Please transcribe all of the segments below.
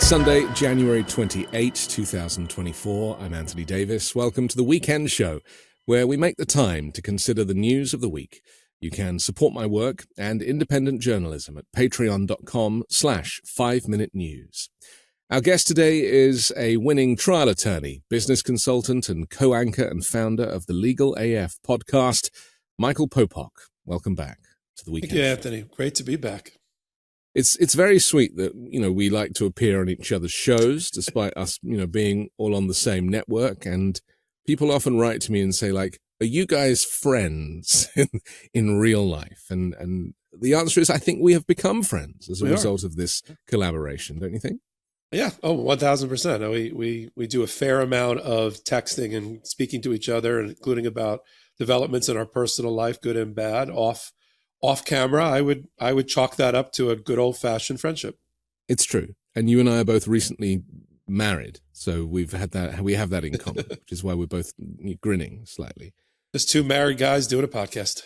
Sunday, January 28, 2024. I'm Anthony Davis. Welcome to the Weekend Show, where we make the time to consider the news of the week. You can support my work and independent journalism at patreon.com/5minutenews. Our guest today is a winning trial attorney, business consultant, and co-anchor and founder of the Legal AF podcast, Michael Popok. Welcome back to the Weekend Thank you, Show. Anthony. Great to be back. It's very sweet that, we like to appear on each other's shows, despite us, being all on the same network. And people often write to me and say, like, are you guys friends in real life? And the answer is, I think we have become friends as a result of this collaboration, don't you think? Yeah. Oh, 1,000%. We do a fair amount of texting and speaking to each other, including about developments in our personal life, good and bad, off camera. I would chalk that up to a good old fashioned friendship. It's true. And you and I are both recently married. So we have that in common, which is why we're both grinning slightly. Just two married guys doing a podcast.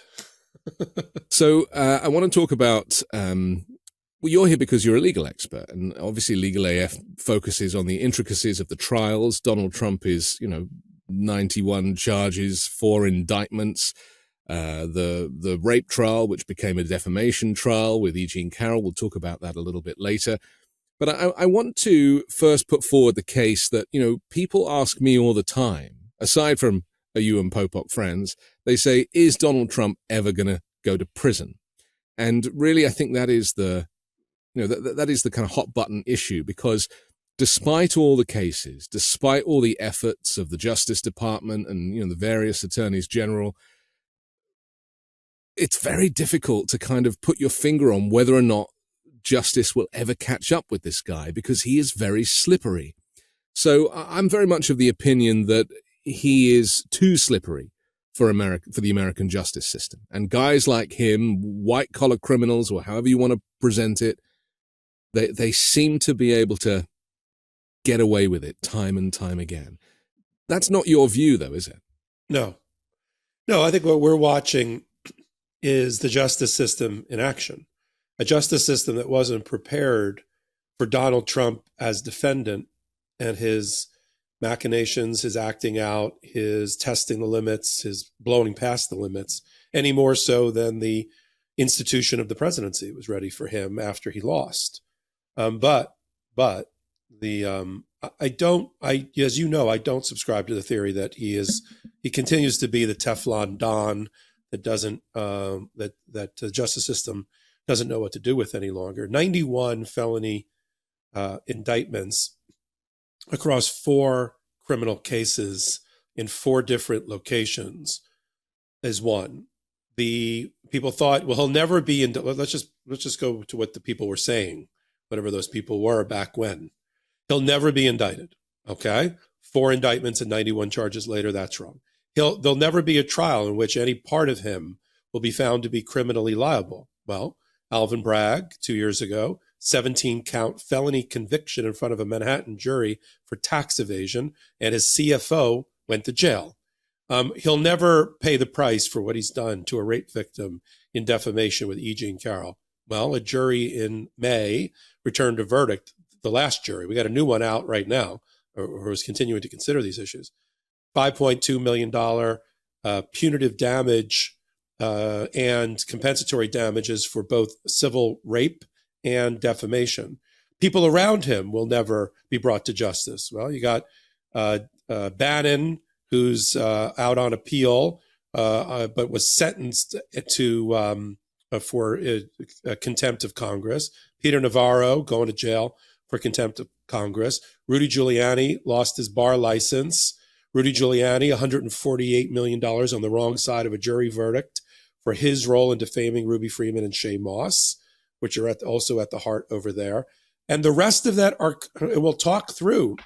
So I want to talk about, you're here because you're a legal expert, and obviously Legal AF focuses on the intricacies of the trials. Donald Trump is, 91 charges, 4 indictments. The rape trial, which became a defamation trial with E. Jean Carroll. We'll talk about that a little bit later. But I want to first put forward the case that, people ask me all the time, aside from are you and Popok friends, they say, is Donald Trump ever going to go to prison? And really, I think that is the kind of hot button issue, because despite all the cases, despite all the efforts of the Justice Department and, the various attorneys general, it's very difficult to kind of put your finger on whether or not justice will ever catch up with this guy, because he is very slippery. So I'm very much of the opinion that he is too slippery for the American justice system. And guys like him, white-collar criminals, or however you want to present it, they seem to be able to get away with it time and time again. That's not your view, though, is it? No, I think what we're watching is the justice system in action, a justice system that wasn't prepared for Donald Trump as defendant and his machinations, his acting out, his testing the limits, his blowing past the limits, any more so than the institution of the presidency was ready for him after he lost. But I don't subscribe to the theory that he continues to be the Teflon Don that doesn't that the justice system doesn't know what to do with any longer. 91 felony indictments across 4 criminal cases in 4 different locations is one. The people thought, well, he'll never be in. Let's just go to what the people were saying, whatever those people were back when. He'll never be indicted. Okay, 4 indictments and 91 charges later. That's wrong. There'll never be a trial in which any part of him will be found to be criminally liable. Well, Alvin Bragg, 2 years ago, 17-count felony conviction in front of a Manhattan jury for tax evasion, and his CFO went to jail. He'll never pay the price for what he's done to a rape victim in defamation with E. Jean Carroll. Well, a jury in May returned a verdict. The last jury, we got a new one out right now, or is continuing to consider these issues. $5.2 million punitive damage and compensatory damages for both civil rape and defamation. People around him will never be brought to justice. Well, you got Bannon, who's out on appeal, but was sentenced to for contempt of Congress. Peter Navarro going to jail for contempt of Congress. Rudy Giuliani lost his bar license. Rudy Giuliani, $148 million on the wrong side of a jury verdict for his role in defaming Ruby Freeman and Shay Moss, which are also at the heart over there. And the rest of that we'll talk through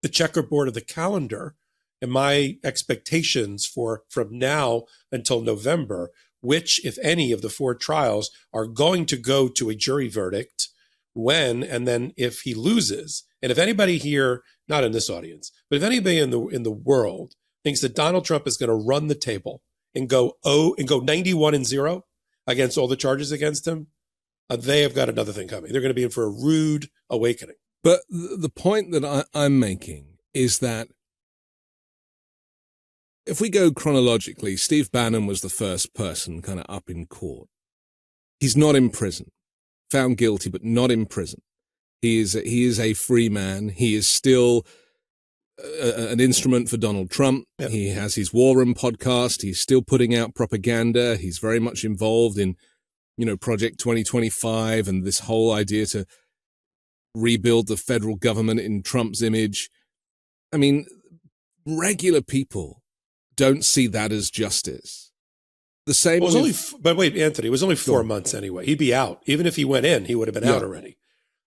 the checkerboard of the calendar and my expectations from now until November, which, if any, of the 4 trials are going to go to a jury verdict, when, and then if he loses. And if anybody here, not in this audience, but if anybody in the world thinks that Donald Trump is going to run the table and go 91-0 against all the charges against him, they have got another thing coming. They're going to be in for a rude awakening. But the point that I'm making is that if we go chronologically, Steve Bannon was the first person kind of up in court. He's not in prison, found guilty, but not in prison. He is a free man. He is still an instrument for Donald Trump. Yep. He has his War Room podcast. He's still putting out propaganda. He's very much involved in, Project 2025 and this whole idea to rebuild the federal government in Trump's image. I mean, regular people don't see that as justice. The same. But wait, Anthony, it was only 4 months anyway. He'd be out. Even if he went in, he would have been out already.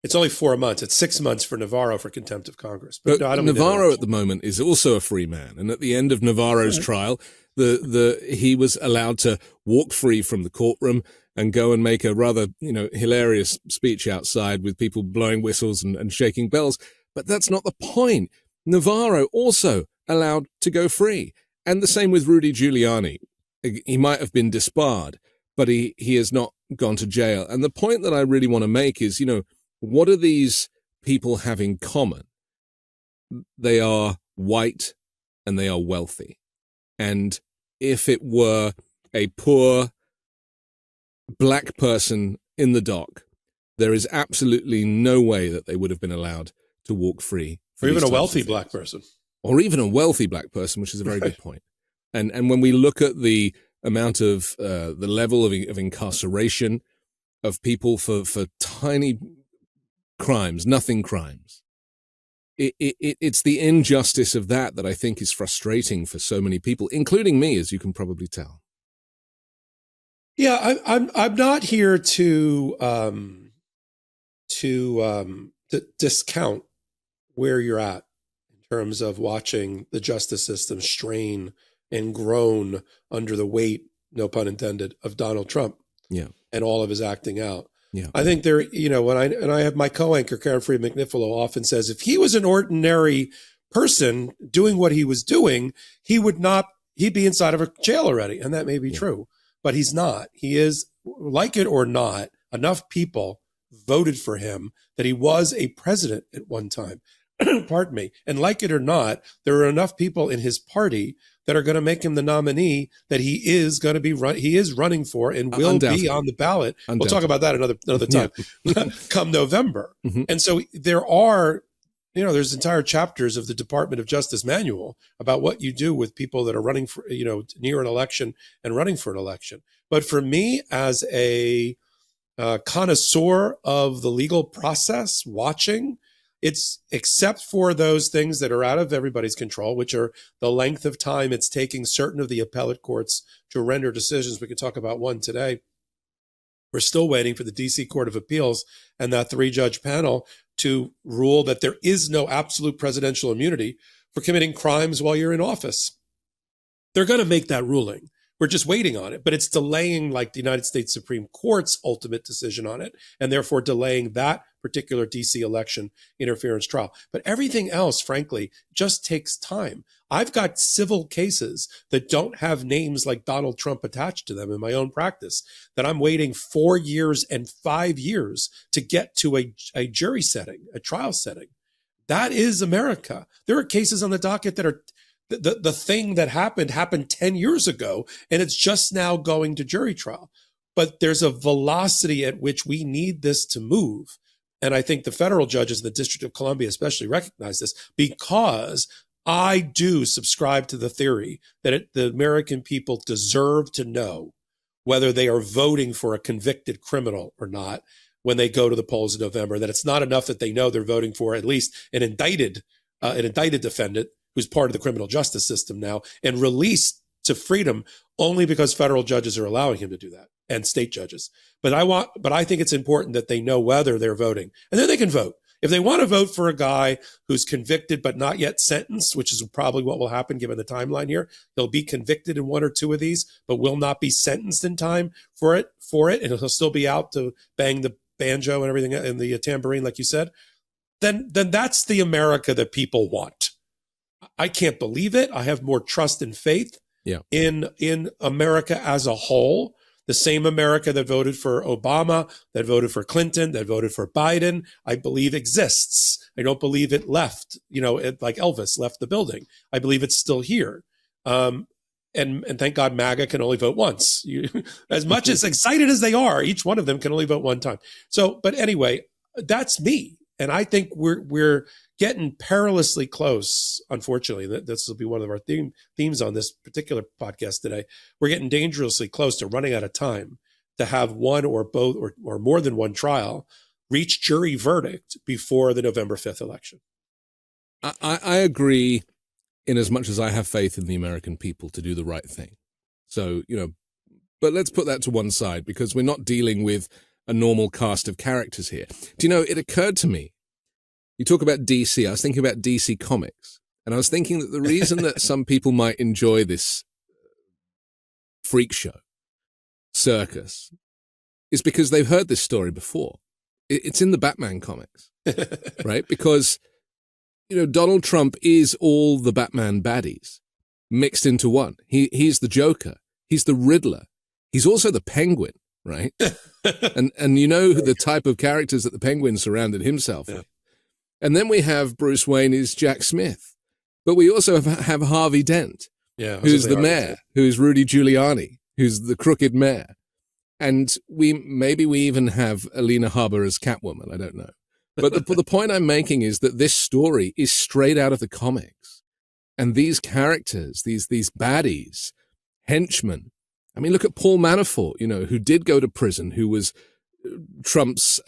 It's only 4 months. It's 6 months for Navarro for contempt of Congress. But no, Navarro at the moment is also a free man. And at the end of Navarro's trial, he was allowed to walk free from the courtroom and go and make a rather, hilarious speech outside with people blowing whistles and shaking bells. But that's not the point. Navarro also allowed to go free. And the same with Rudy Giuliani. He might have been disbarred, but he has not gone to jail. And the point that I really want to make is, what do these people have in common? They are white and they are wealthy. And if it were a poor black person in the dock, there is absolutely no way that they would have been allowed to walk free. Or even a wealthy black person. Or even a wealthy black person, which is a very good point. And when we look at the amount of the level of incarceration of people for tiny crimes, nothing crimes, it's the injustice of that I think is frustrating for so many people, including me, as you can probably tell. Yeah, I'm not here to discount where you're at in terms of watching the justice system strain and groan under the weight, no pun intended, of Donald Trump. Yeah. And all of his acting out. Yeah. I think there, when I have my co-anchor, Karen Freed McNiffalo, often says, if he was an ordinary person doing what he was doing, he'd be inside of a jail already. And that may be true, but he's not. He is, like it or not, enough people voted for him that he was a president at one time. Pardon me. And like it or not, there are enough people in his party that are going to make him the nominee that he is going to be he is running for and will be on the ballot. We'll talk about that another time come November. Mm-hmm. And so there are, there's entire chapters of the Department of Justice manual about what you do with people that are running for, near an election and running for an election. But for me, as a connoisseur of the legal process, watching, it's except for those things that are out of everybody's control, which are the length of time it's taking certain of the appellate courts to render decisions. We can talk about one today. We're still waiting for the D.C. Court of Appeals and that 3-judge panel to rule that there is no absolute presidential immunity for committing crimes while you're in office. They're going to make that ruling. We're just waiting on it, but it's delaying like the United States Supreme Court's ultimate decision on it, and therefore delaying that particular DC election interference trial. But everything else, frankly, just takes time. I've got civil cases that don't have names like Donald Trump attached to them in my own practice that I'm waiting 4 years and 5 years to get to a jury setting, a trial setting. That is America. There are cases on the docket that are the thing that happened 10 years ago, and it's just now going to jury trial. But there's a velocity at which we need this to move. And I think the federal judges in the District of Columbia especially recognize this, because I do subscribe to the theory that the American people deserve to know whether they are voting for a convicted criminal or not when they go to the polls in November, that it's not enough that they know they're voting for at least an indicted defendant who's part of the criminal justice system now and released to freedom only because federal judges are allowing him to do that, and state judges. But I think it's important that they know whether they're voting, and then they can vote. If they want to vote for a guy who's convicted but not yet sentenced, which is probably what will happen given the timeline here, he'll be convicted in 1 or 2 of these, but will not be sentenced in time for it, and he'll still be out to bang the banjo and everything and the tambourine, like you said. Then that's the America that people want. I can't believe it. I have more trust and faith in America as a whole The same America that voted for Obama, that voted for Clinton, that voted for Biden, I believe exists. I don't believe it left, like Elvis left the building. I believe it's still here. And thank God MAGA can only vote once. As much as excited as they are, each one of them can only vote one time. So, but anyway, that's me. And I think we're getting perilously close, unfortunately. This will be one of our themes on this particular podcast today. We're getting dangerously close to running out of time to have one or both or more than one trial reach jury verdict before the November 5th election. I agree, in as much as I have faith in the American people to do the right thing. So, but let's put that to one side, because we're not dealing with a normal cast of characters here. Do you know, it occurred to me, you talk about DC, I was thinking about DC Comics, and I was thinking that the reason that some people might enjoy this freak show, circus, is because they've heard this story before. It's in the Batman comics, right? Because Donald Trump is all the Batman baddies mixed into one. He's the Joker. He's the Riddler. He's also the Penguin, right? and the type of characters that the Penguin surrounded himself with. And then we have Bruce Wayne is Jack Smith. But we also have Harvey Dent, who's the mayor, who's Rudy Giuliani, who's the crooked mayor. And we even have Alina Harbour as Catwoman. I don't know. But the point I'm making is that this story is straight out of the comics. And these characters, these baddies, henchmen. I mean, look at Paul Manafort, who did go to prison, who was Trump's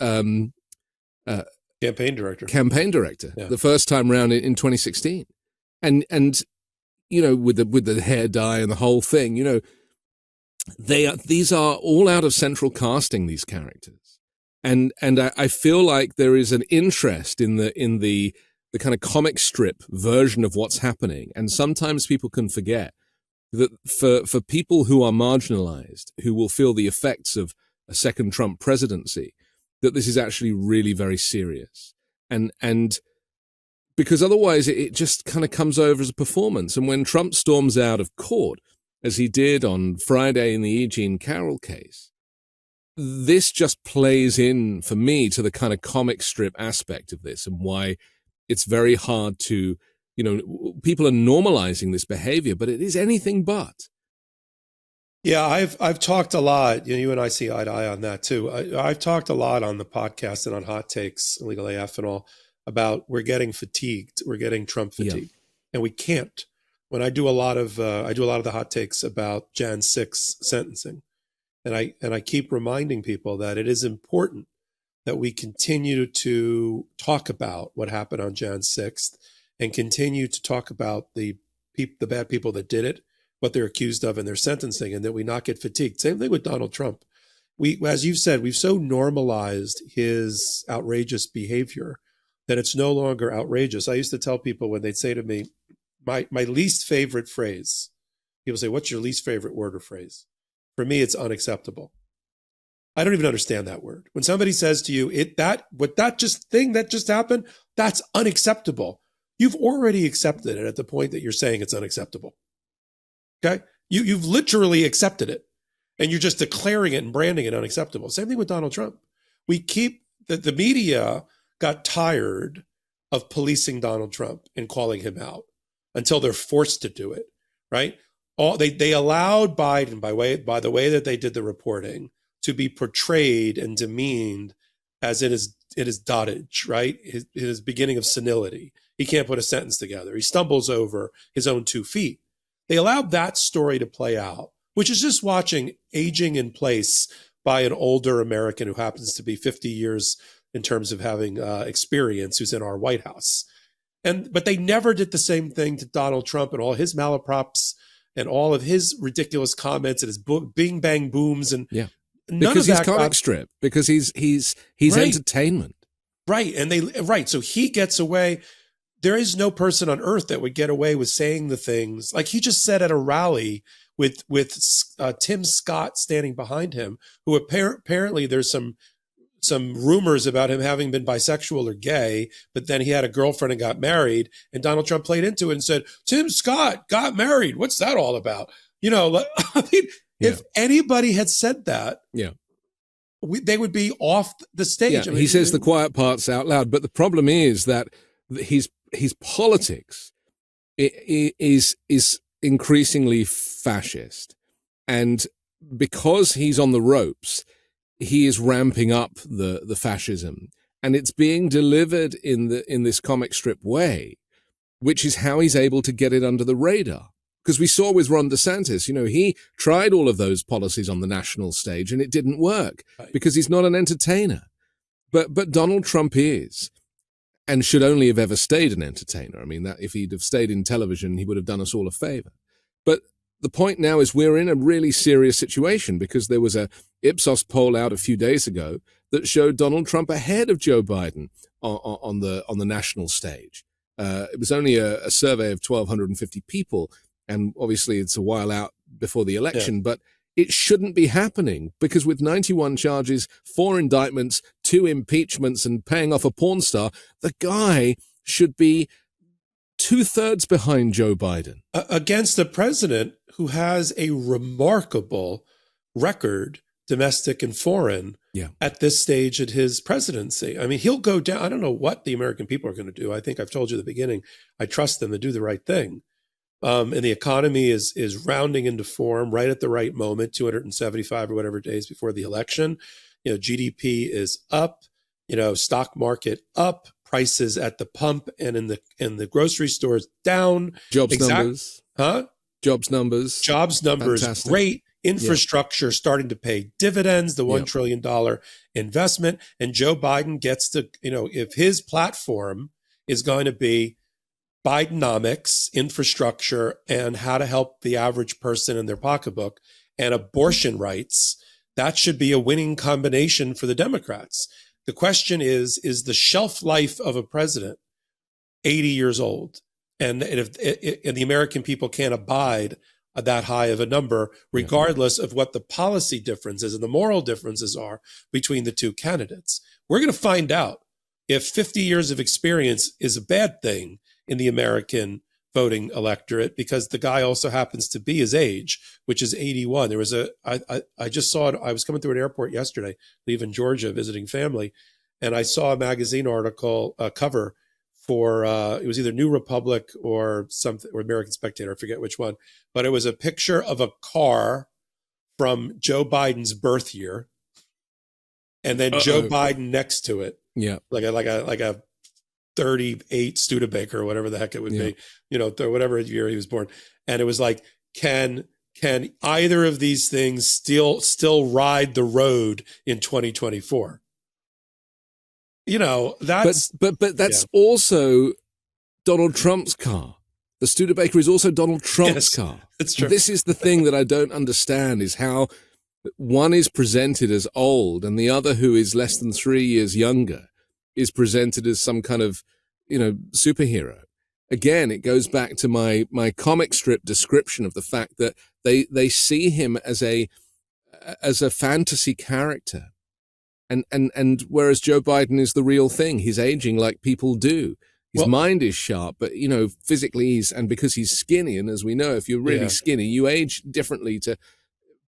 campaign director the first time around in 2016. And with the hair dye and the whole thing, these are all out of central casting, these characters. And I feel like there is an interest in the kind of comic strip version of what's happening. And sometimes people can forget that for people who are marginalized, who will feel the effects of a second Trump presidency, that this is actually really very serious. And because otherwise it just kind of comes over as a performance. And when Trump storms out of court, as he did on Friday in the E. Jean Carroll case, this just plays in, for me, to the kind of comic strip aspect of this and why it's very hard to, people are normalizing this behavior, but it is anything but. Yeah, I've talked a lot. You and I see eye to eye on that too. I've talked a lot on the podcast and on Hot Takes, Legal AF and all, about we're getting fatigued. We're getting Trump fatigue, and we can't. When I do a lot of the Hot Takes about Jan 6 sentencing. And I keep reminding people that it is important that we continue to talk about what happened on Jan 6th and continue to talk about the bad people that did it, what they're accused of in their sentencing, and that we not get fatigued. Same thing with Donald Trump. As you've said, we've so normalized his outrageous behavior that it's no longer outrageous. I used to tell people when they'd say to me, my least favorite phrase, people say, what's your least favorite word or phrase? For me, it's unacceptable. I don't even understand that word. When somebody says to you, that just happened, that's unacceptable. You've already accepted it at the point that you're saying it's unacceptable. Okay? You've literally accepted it, and you're just declaring it and branding it unacceptable. Same thing with Donald Trump. The media got tired of policing Donald Trump and calling him out until they're forced to do it, right? They allowed Biden, by the way that they did the reporting, to be portrayed and demeaned as in his dotage, right? His beginning of senility. He can't put a sentence together. He stumbles over his own 2 feet. They allowed that story to play out, which is just watching aging in place by an older American who happens to be 50 years in terms of having experience, who's in our White House. But they never did the same thing to Donald Trump and all his malaprops and all of his ridiculous comments and his bing bang booms and because he's comic strip, because he's right. Entertainment, right? And so he gets away. There is no person on earth that would get away with saying the things like he just said at a rally with Tim Scott standing behind him, who apparently there's some rumors about him having been bisexual or gay, but then he had a girlfriend and got married, and Donald Trump played into it and said, Tim Scott got married. What's that all about? I mean, If anybody had said that, Yeah. they would be off the stage. Yeah, he says the quiet parts out loud, but the problem is that his politics is increasingly fascist, and because he's on the ropes, he is ramping up the fascism, and it's being delivered in this comic strip way, which is how he's able to get it under the radar. Because we saw with Ron DeSantis, he tried all of those policies on the national stage and it didn't work because he's not an entertainer. But Donald Trump is, and should only have ever stayed an entertainer. I mean, that if he'd have stayed in television, he would have done us all a favor. But the point now is we're in a really serious situation because there was a Ipsos poll out a few days ago that showed Donald Trump ahead of Joe Biden on the national stage. It was only a survey of 1,250 people. And obviously it's a while out before the election, but it shouldn't be happening because with 91 charges, 4 indictments, 2 impeachments, and paying off a porn star, the guy should be 2/3 behind Joe Biden. Against a president who has a remarkable record, domestic and foreign, at this stage of his presidency. I mean, he'll go down. I don't know what the American people are going to do. I think I've told you at the beginning, I trust them to do the right thing. And the economy is rounding into form right at the right moment, 275 or whatever days before the election. GDP is up, stock market up, prices at the pump and in the grocery stores down. Jobs numbers. Jobs numbers. Fantastic. Great. Infrastructure starting to pay dividends, the $1 trillion investment. And Joe Biden gets to, if his platform is going to be Bidenomics, infrastructure, and how to help the average person in their pocketbook, and abortion rights, that should be a winning combination for the Democrats. The question is the shelf life of a president 80 years old? And if the American people can't abide that high of a number, regardless of what the policy differences and the moral differences are between the two candidates. We're going to find out if 50 years of experience is a bad thing in the American voting electorate, because the guy also happens to be his age, which is 81. There was I just saw it. I was coming through an airport yesterday, leaving Georgia, visiting family, and I saw a magazine article cover for, it was either New Republic or something, or American Spectator, I forget which one, but it was a picture of a car from Joe Biden's birth year, and then Joe Biden next to it. Yeah. Like a 38 Studebaker or whatever the heck it would be, whatever year he was born. And it was like, can either of these things still ride the road in 2024? That's but that's also Donald Trump's car. The Studebaker is also Donald Trump's car. It's true. This is the thing that I don't understand, is how one is presented as old and the other, who is less than 3 years younger, is presented as some kind of, superhero. Again, it goes back to my comic strip description of the fact that they see him as a fantasy character. And whereas Joe Biden is the real thing, he's aging like people do. His mind is sharp, but, physically and because he's skinny, and as we know, if you're really skinny, you age differently to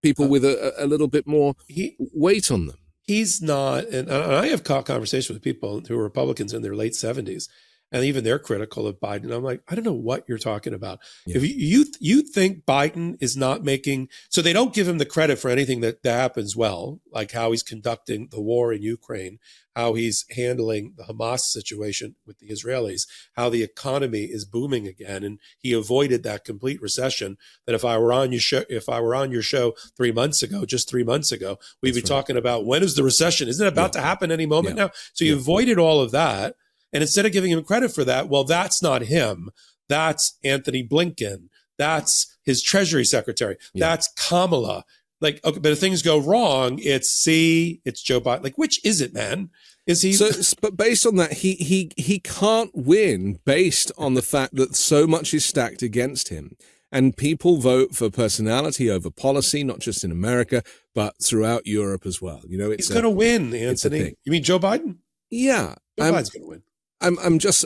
people with a little bit more weight on them. He's not, and I have conversations with people who are Republicans in their late 70s, and even they're critical of Biden. I'm like, I don't know what you're talking about. Yeah. If you think Biden is not making, so they don't give him the credit for anything that happens well, like how he's conducting the war in Ukraine, how he's handling the Hamas situation with the Israelis, how the economy is booming again, and he avoided that complete recession. That if I were on your show 3 months ago, just 3 months ago, we'd be talking about, when is the recession? Isn't it about to happen any moment now? So you avoided all of that. And instead of giving him credit for that, well, that's not him. That's Anthony Blinken. That's his Treasury Secretary. That's Kamala. Like, okay, but if things go wrong, it's Joe Biden. Like, which is it, man? Is he? But based on that, he can't win based on the fact that so much is stacked against him. And people vote for personality over policy, not just in America, but throughout Europe as well. He's going to win, Anthony. You mean Joe Biden? Yeah. Joe Biden's going to win. I'm just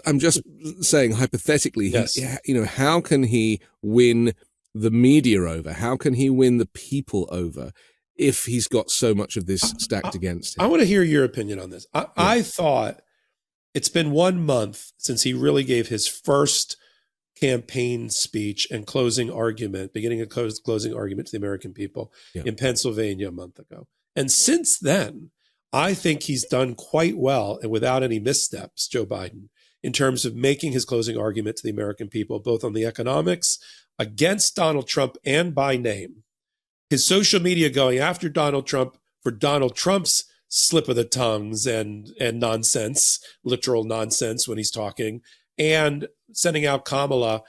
saying hypothetically, how can he win the media over? How can he win the people over if he's got so much of this stacked against him? I want to hear your opinion on this. I thought it's been 1 month since he really gave his first campaign speech and closing argument, beginning of closing argument to the American people in Pennsylvania a month ago. And since then, I think he's done quite well and without any missteps, Joe Biden, in terms of making his closing argument to the American people, both on the economics against Donald Trump and by name. His social media going after Donald Trump for Donald Trump's slip of the tongues and nonsense, literal nonsense when he's talking, and sending out Kamala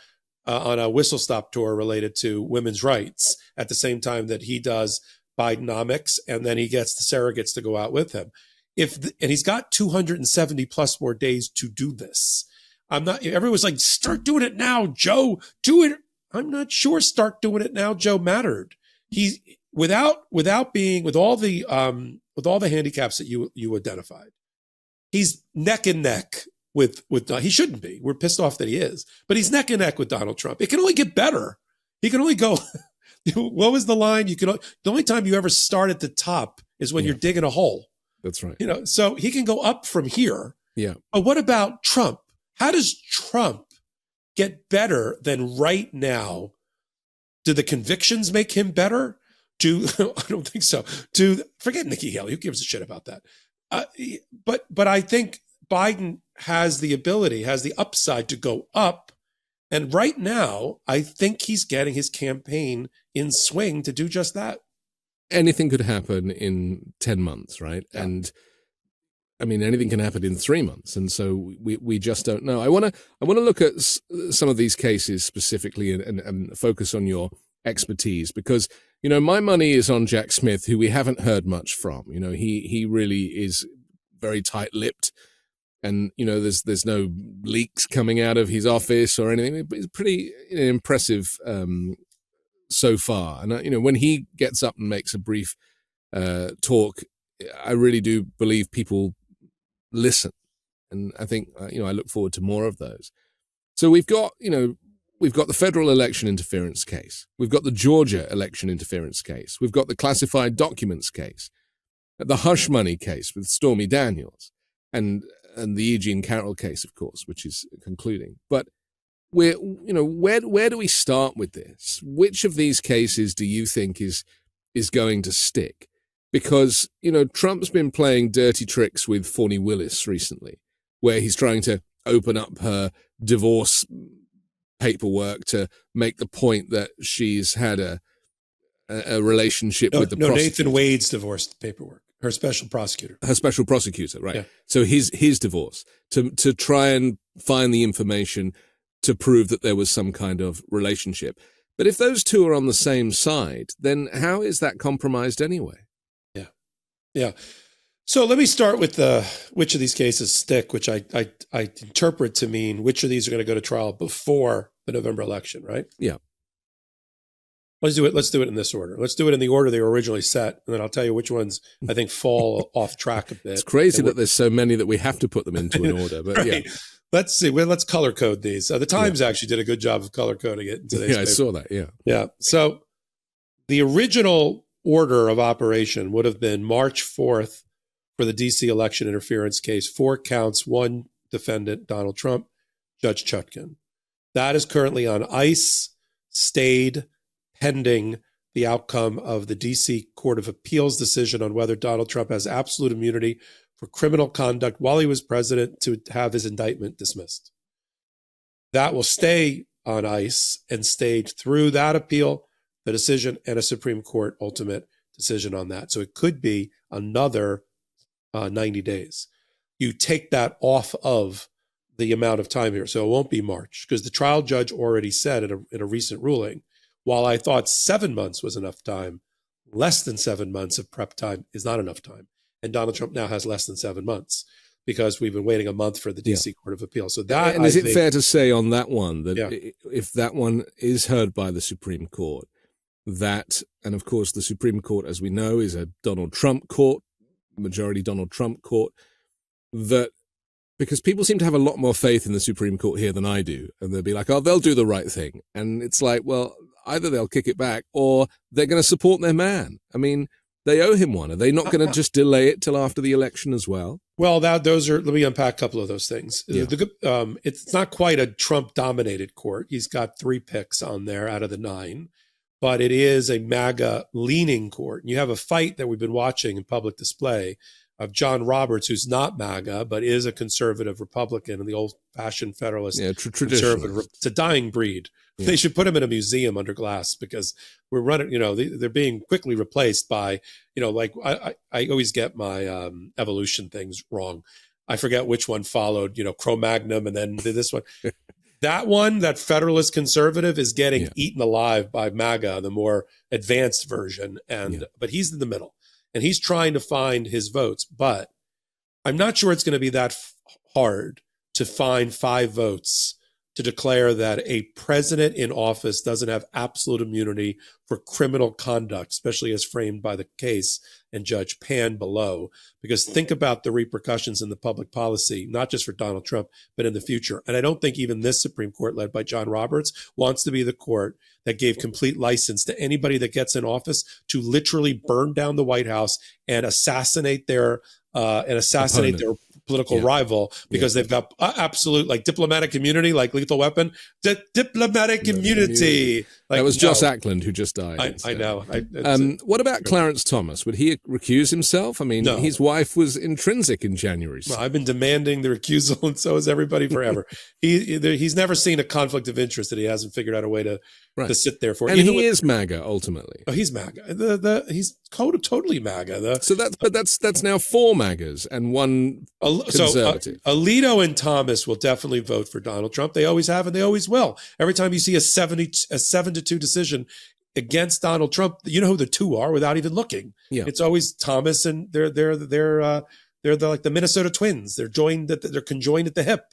on a whistle stop tour related to women's rights at the same time that he does Bidenomics, and then he gets the surrogates to go out with him. And he's got 270 plus more days to do this. Everyone's like, start doing it now, Joe, do it. I'm not sure start doing it now, Joe, mattered. He's with all the handicaps that you identified. He's neck and neck with he shouldn't be. We're pissed off that he is, but he's neck and neck with Donald Trump. It can only get better. He can only go. What was the line? The only time you ever start at the top is when you're digging a hole. That's right. So he can go up from here. Yeah. But what about Trump? How does Trump get better than right now? Do the convictions make him better? I don't think so. Forget Nikki Haley. Who gives a shit about that? But I think Biden has the ability, has the upside to go up. And right now, I think he's getting his campaign in swing to do just that. Anything could happen in 10 months, right? Yeah. And I mean, anything can happen in 3 months. And so we just don't know. I want to look at some of these cases specifically and focus on your expertise, because, my money is on Jack Smith, who we haven't heard much from. He really is very tight-lipped. And, there's no leaks coming out of his office or anything. But it's pretty impressive so far. And, when he gets up and makes a brief talk, I really do believe people listen. And I think, I look forward to more of those. So we've got the federal election interference case. We've got the Georgia election interference case. We've got the classified documents case, the hush money case with Stormy Daniels, and the E. Jean Carroll case, of course, which is concluding. But where do we start with this? Which of these cases do you think is going to stick? Because, Trump's been playing dirty tricks with Fani Willis recently, where he's trying to open up her divorce paperwork to make the point that she's had a relationship with the prosecutor. Nathan Wade's divorce paperwork. Her special prosecutor, right? Yeah. So his divorce to try and find the information to prove that there was some kind of relationship. But if those two are on the same side, then how is that compromised anyway? Yeah. So let me start with which of these cases stick, which I interpret to mean which of these are going to go to trial before the November election, right? Yeah. Let's do it in this order. Let's do it in the order they were originally set, and then I'll tell you which ones I think fall off track a bit. It's crazy that there's so many that we have to put them into an order, but right. Yeah. Let's see. Well, let's color code these. The Times actually did a good job of color coding it in today's paper. I saw that, yeah. Yeah. So the original order of operation would have been March 4th for the D.C. election interference case, 4 counts, 1 defendant, Donald Trump, Judge Chutkan. That is currently on ice, stayed, pending the outcome of the D.C. Court of Appeals decision on whether Donald Trump has absolute immunity for criminal conduct while he was president to have his indictment dismissed. That will stay on ice and stayed through that appeal, the decision, and a Supreme Court ultimate decision on that. So it could be another 90 days. You take that off of the amount of time here. So it won't be March, because the trial judge already said in a recent ruling, while I thought 7 months was enough time, less than 7 months of prep time is not enough time. And Donald Trump now has less than 7 months because we've been waiting a month for the D.C. Court of Appeal. So that, and is it fair to say on that one that if that one is heard by the Supreme Court, that, and of course the Supreme Court, as we know, is a Donald Trump court, majority Donald Trump court, that because people seem to have a lot more faith in the Supreme Court here than I do, and they'll be like, oh, they'll do the right thing. And it's like, well, either they'll kick it back or they're going to support their man. I mean, they owe him one. Are they not going to just delay it till after the election as well? Well, those are. Let me unpack a couple of those things. Yeah. It's not quite a Trump-dominated court. He's got 3 picks on there out of the 9, but it is a MAGA-leaning court. And you have a fight that we've been watching in public display of John Roberts, who's not MAGA, but is a conservative Republican and the old-fashioned Federalist conservative. It's a dying breed. Yeah. They should put him in a museum under glass because we're running, they're being quickly replaced by, like I always get my evolution things wrong. I forget which one followed, Cro-Magnon and then this one. That Federalist conservative is getting eaten alive by MAGA, the more advanced version. But he's in the middle. And he's trying to find his votes, but I'm not sure it's going to be that hard to find 5 votes to declare that a president in office doesn't have absolute immunity for criminal conduct, especially as framed by the case and Judge Pan below. Because think about the repercussions in the public policy, not just for Donald Trump, but in the future. And I don't think even this Supreme Court, led by John Roberts, wants to be the court that gave complete license to anybody that gets in office to literally burn down the White House and assassinate their political rival because they've got absolute diplomatic immunity, like Lethal Weapon. Diplomatic immunity. That was Joss Ackland who just died. I know. What about Clarence Thomas? Would he recuse himself? I mean, his wife was intrinsic in January. Well, I've been demanding the recusal, and so has everybody forever. He's never seen a conflict of interest that he hasn't figured out a way to sit there for. And he is MAGA ultimately. Oh, he's MAGA. He's totally MAGA. So that's now 4 MAGAs and 1 conservative. So Alito and Thomas will definitely vote for Donald Trump. They always have, and they always will. Every time you see a 7-2 decision against Donald Trump, you know who the 2 are without even looking. Yeah. It's always Thomas, and they're like the Minnesota Twins. They're conjoined at the hip.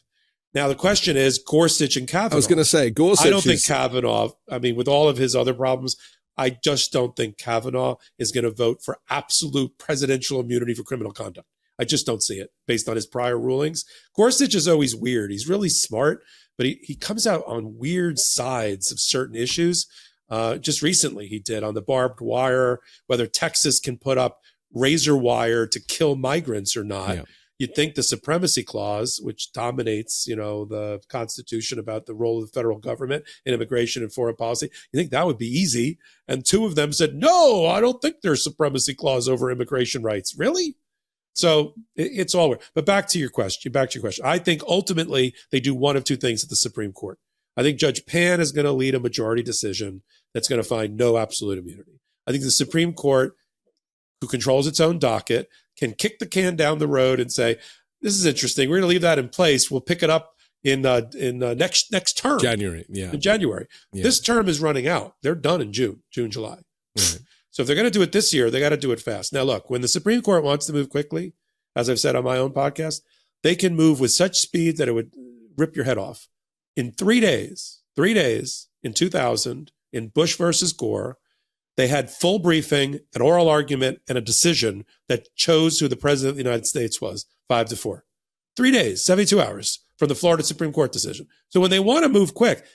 Now the question is Gorsuch and Kavanaugh. I was going to say Gorsuch. I don't think Kavanaugh. I mean, with all of his other problems, I just don't think Kavanaugh is going to vote for absolute presidential immunity for criminal conduct. I just don't see it based on his prior rulings. Gorsuch is always weird. He's really smart, but he comes out on weird sides of certain issues. Just recently he did on the barbed wire, whether Texas can put up razor wire to kill migrants or not. Yeah. You'd think the supremacy clause, which dominates, the Constitution about the role of the federal government in immigration and foreign policy, you think that would be easy. And 2 of them said, no, I don't think there's supremacy clause over immigration rights. Really? So it's all weird. But back to your question. I think ultimately they do one of 2 things at the Supreme Court. I think Judge Pan is going to lead a majority decision that's going to find no absolute immunity. I think the Supreme Court, who controls its own docket, can kick the can down the road and say, this is interesting. We're going to leave that in place. We'll pick it up in next term. January. Yeah. In January. Yeah. This term is running out. They're done in June, July. Right. So if they're going to do it this year, they got to do it fast. Now, look, when the Supreme Court wants to move quickly, as I've said on my own podcast, they can move with such speed that it would rip your head off. In 3 days in 2000, in Bush versus Gore, they had full briefing, an oral argument, and a decision that chose who the president of the United States was, 5-4. 3 days, 72 hours from the Florida Supreme Court decision. So when they want to move quick,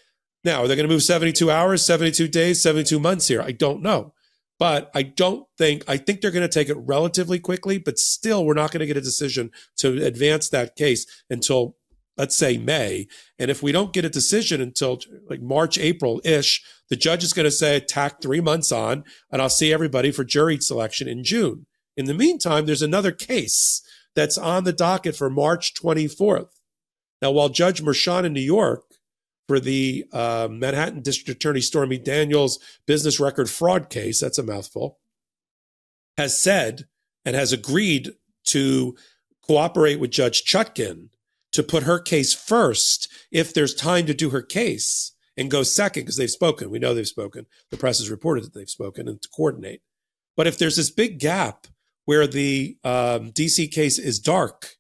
now, are they going to move 72 hours, 72 days, 72 months here? I don't know. But I think they're going to take it relatively quickly, but still we're not going to get a decision to advance that case until, let's say, May. And if we don't get a decision until like March, April-ish, the judge is going to say, tack 3 months on, and I'll see everybody for jury selection in June. In the meantime, there's another case that's on the docket for March 24th. Now, while Judge Merchan in New York, for the Manhattan District Attorney Stormy Daniels business record fraud case, that's a mouthful, has said and has agreed to cooperate with Judge Chutkin to put her case first if there's time to do her case, and go second because they've spoken. We know they've spoken. The press has reported that they've spoken, and to coordinate. But if there's this big gap where the DC case is dark,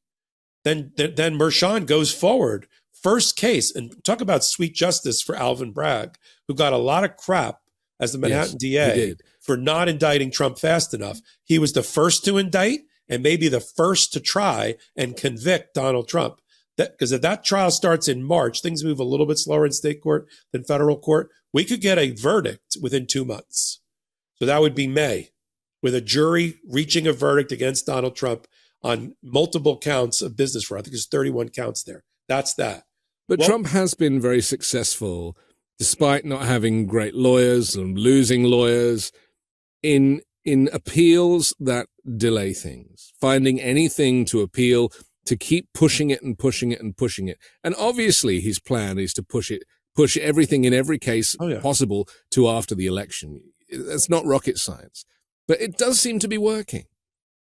then Merchan goes forward. First case, and talk about sweet justice for Alvin Bragg, who got a lot of crap as the Manhattan DA for not indicting Trump fast enough. He was the first to indict and maybe the first to try and convict Donald Trump. Because if that trial starts in March, things move a little bit slower in state court than federal court. we could get a verdict within 2 months. So that would be May, with a jury reaching a verdict against Donald Trump on multiple counts of business fraud. I think there's 31 counts there. That's that. But Trump has been very successful, despite not having great lawyers and losing lawyers, in appeals that delay things, finding anything to appeal, to keep pushing it and pushing it and pushing it. And obviously his plan is to push everything in every case possible to after the election. That's not rocket science, but it does seem to be working.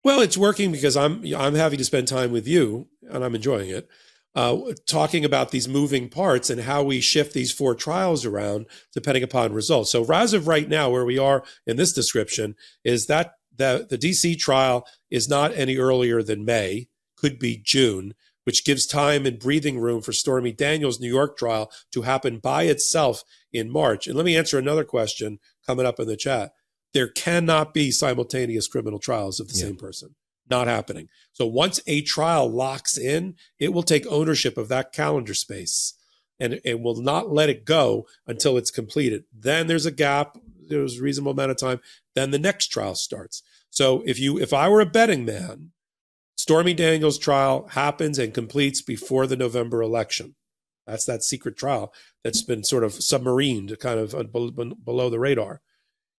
Well, it's working because I'm having to spend time with you, and I'm enjoying it, talking about these moving parts and how we shift these 4 trials around depending upon results. So as of right now, where we are in this description is that the DC trial is not any earlier than May, could be June, which gives time and breathing room for Stormy Daniels' New York trial to happen by itself in March. And let me answer another question coming up in the chat. There cannot be simultaneous criminal trials of the same person. Not happening. So once a trial locks in, it will take ownership of that calendar space and it will not let it go until it's completed. Then there's a gap. There's a reasonable amount of time. Then the next trial starts. So if I were a betting man, Stormy Daniels' trial happens and completes before the November election. That's that secret trial that's been sort of submarined, kind of below the radar.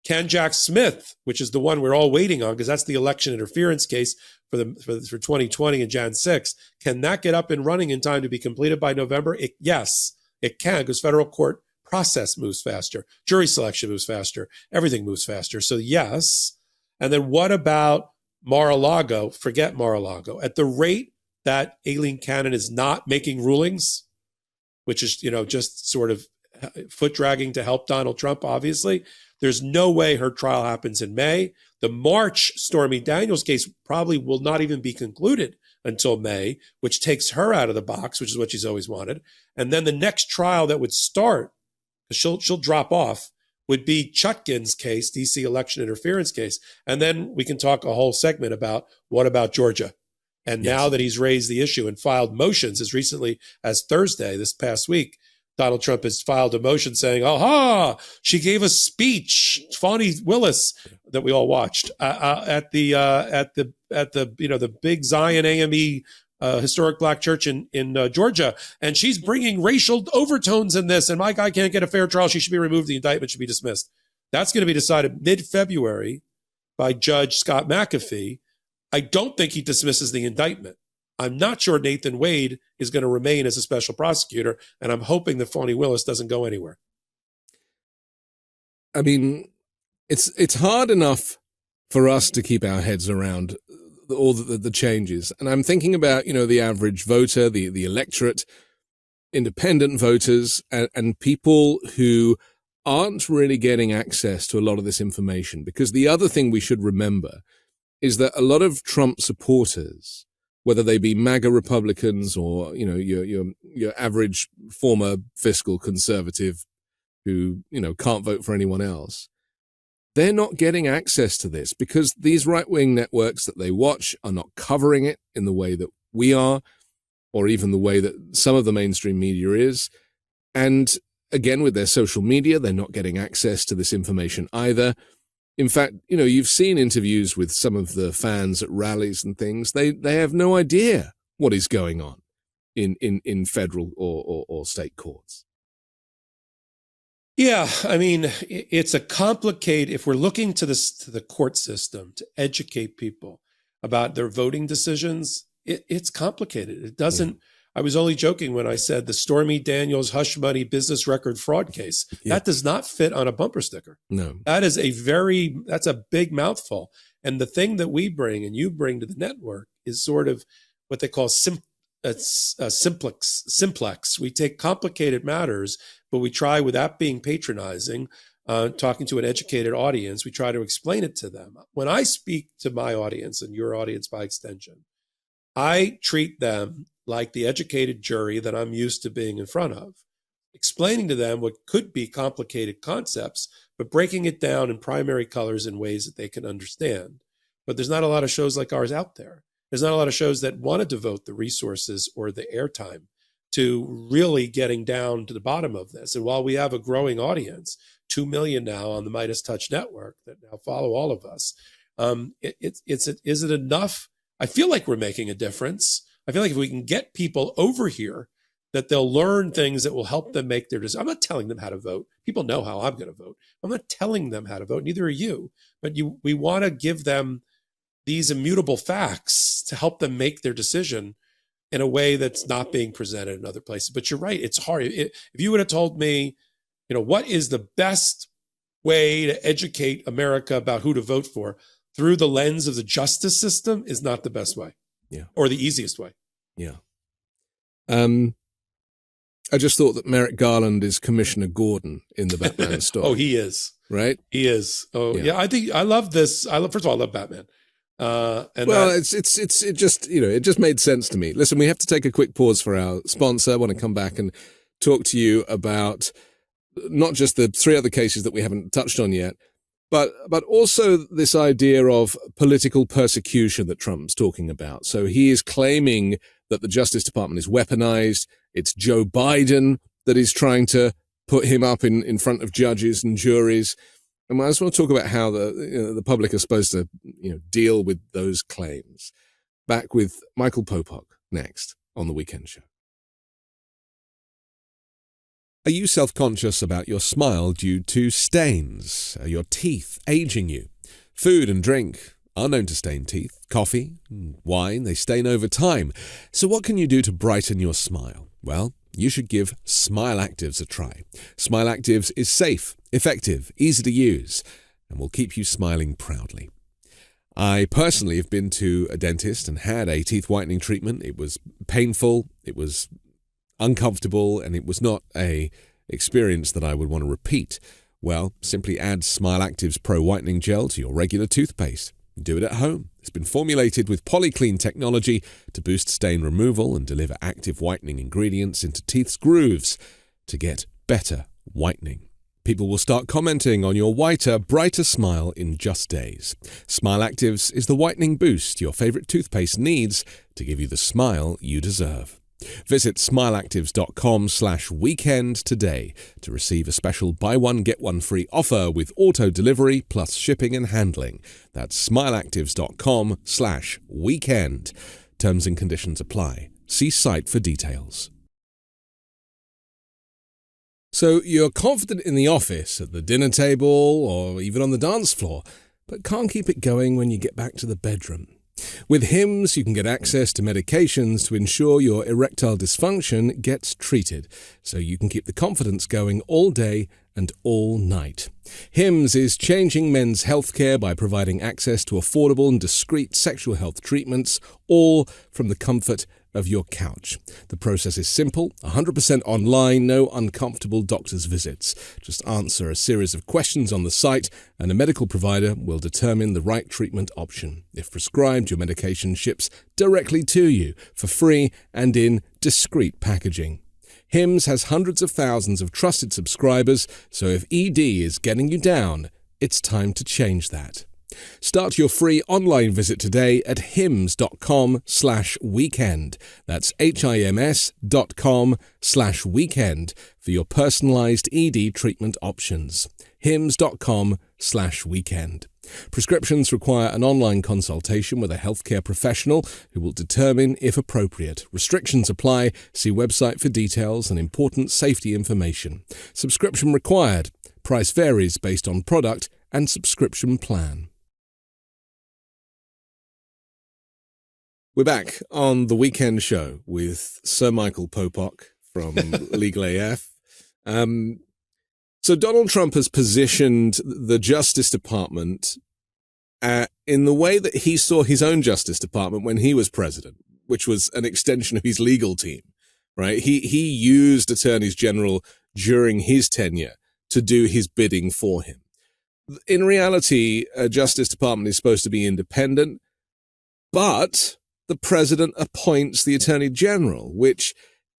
Can Jack Smith, which is the one we're all waiting on, because that's the election interference case for 2020 and Jan 6, can that get up and running in time to be completed by November? Yes, it can, because federal court process moves faster. Jury selection moves faster. Everything moves faster. So yes. And then what about Mar-a-Lago? Forget Mar-a-Lago. At the rate that Aileen Cannon is not making rulings, which is, just sort of foot dragging to help Donald Trump, obviously, there's no way her trial happens in May. The March Stormy Daniels case probably will not even be concluded until May, which takes her out of the box, which is what she's always wanted. And then the next trial that would start, because she'll drop off, would be Chutkin's case, DC election interference case. And then we can talk a whole segment about what about Georgia? And now that he's raised the issue and filed motions as recently as Thursday, this past week, Donald Trump has filed a motion saying, aha, she gave a speech, Fani Willis, that we all watched at the big Zion AME historic black church in Georgia. And she's bringing racial overtones in this. And my guy can't get a fair trial. She should be removed. The indictment should be dismissed. That's going to be decided mid-February by Judge Scott McAfee. I don't think he dismisses the indictment. I'm not sure Nathan Wade is going to remain as a special prosecutor, and I'm hoping that Fani Willis doesn't go anywhere. I mean, it's hard enough for us to keep our heads around all the changes. And I'm thinking about, the average voter, the electorate, independent voters, and people who aren't really getting access to a lot of this information. Because the other thing we should remember is that a lot of Trump supporters, whether they be MAGA Republicans or, your average former fiscal conservative who, can't vote for anyone else, they're not getting access to this because these right-wing networks that they watch are not covering it in the way that we are, or even the way that some of the mainstream media is. And again, with their social media, they're not getting access to this information either. In fact, you've seen interviews with some of the fans at rallies and things. They have no idea what is going on in federal or state courts. Yeah, I mean, it's a complicated, if we're looking to the court system to educate people about their voting decisions, it's complicated. It doesn't, I was only joking when I said the Stormy Daniels hush money business record fraud case. Yeah. That does not fit on a bumper sticker. No. That's a big mouthful. And the thing that we bring and you bring to the network is sort of what they call simplex. We take complicated matters, but we try, without being patronizing, talking to an educated audience, we try to explain it to them. When I speak to my audience and your audience by extension, I treat them like the educated jury that I'm used to being in front of, explaining to them what could be complicated concepts, but breaking it down in primary colors in ways that they can understand. But there's not a lot of shows like ours out there. There's not a lot of shows that want to devote the resources or the airtime to really getting down to the bottom of this. And while we have a growing audience, 2 million now on the Midas Touch network that now follow all of us, is it enough? I feel like we're making a difference. I feel like if we can get people over here, that they'll learn things that will help them make their decision. I'm not telling them how to vote. People know how I'm going to vote. I'm not telling them how to vote. Neither are you. But we want to give them these immutable facts to help them make their decision in a way that's not being presented in other places. But you're right. It's hard. If you would have told me, what is the best way to educate America about who to vote for through the lens of the justice system, is not the best way. Yeah. Or the easiest way. Yeah. I just thought that Merrick Garland is Commissioner Gordon in the Batman story. Oh, he is. Right? He is. Oh, yeah. I think I love this. First of all, I love Batman. It just made sense to me. Listen, we have to take a quick pause for our sponsor. I want to come back and talk to you about not just the 3 other cases that we haven't touched on yet, but also this idea of political persecution that Trump's talking about. So he is claiming that the Justice Department is weaponized. It's Joe Biden that is trying to put him up in front of judges and juries. And I just want to talk about how the public are supposed to deal with those claims. Back with Michael Popok next on The Weekend Show. Are you self-conscious about your smile due to stains? Are your teeth aging you? Food and drink are known to stain teeth. Coffee, wine, they stain over time. So what can you do to brighten your smile? Well, you should give Smile Actives a try. Smile Actives is safe, effective, easy to use, and will keep you smiling proudly. I personally have been to a dentist and had a teeth whitening treatment. It was painful, it was uncomfortable, and it was not a experience that I would want to repeat. Well, simply add Smile Actives Pro Whitening Gel to your regular toothpaste. Do it at home. It's been formulated with polyclean technology to boost stain removal and deliver active whitening ingredients into teeth's grooves to get better whitening. People will start commenting on your whiter, brighter smile in just days. Smile Actives is the whitening boost your favorite toothpaste needs to give you the smile you deserve. Visit smileactives.com/weekend today to receive a special buy one, get one free offer with auto delivery plus shipping and handling. That's smileactives.com/weekend. Terms and conditions apply. See site for details. So you're confident in the office, at the dinner table, or even on the dance floor, but can't keep it going when you get back to the bedroom. With Hims, you can get access to medications to ensure your erectile dysfunction gets treated, so you can keep the confidence going all day and all night. Hims is changing men's healthcare by providing access to affordable and discreet sexual health treatments, all from the comfort of your couch. The process is simple, 100% online, no uncomfortable doctor's visits. Just answer a series of questions on the site and a medical provider will determine the right treatment option. If prescribed, your medication ships directly to you for free and in discreet packaging. Hims has hundreds of thousands of trusted subscribers, so if ED is getting you down, it's time to change that. Start your free online visit today at hims.com/weekend. That's HIMS.com/weekend for your personalized ED treatment options. hims.com/weekend. Prescriptions require an online consultation with a healthcare professional who will determine if appropriate. Restrictions apply. See website for details and important safety information. Subscription required. Price varies based on product and subscription plan. We're back on The Weekend Show with Sir Michael Popok from Legal AF. So Donald Trump has positioned the Justice Department in the way that he saw his own Justice Department when he was president, which was an extension of his legal team, right? He used attorneys general during his tenure to do his bidding for him. In reality, a Justice Department is supposed to be independent, but the president appoints the attorney general, which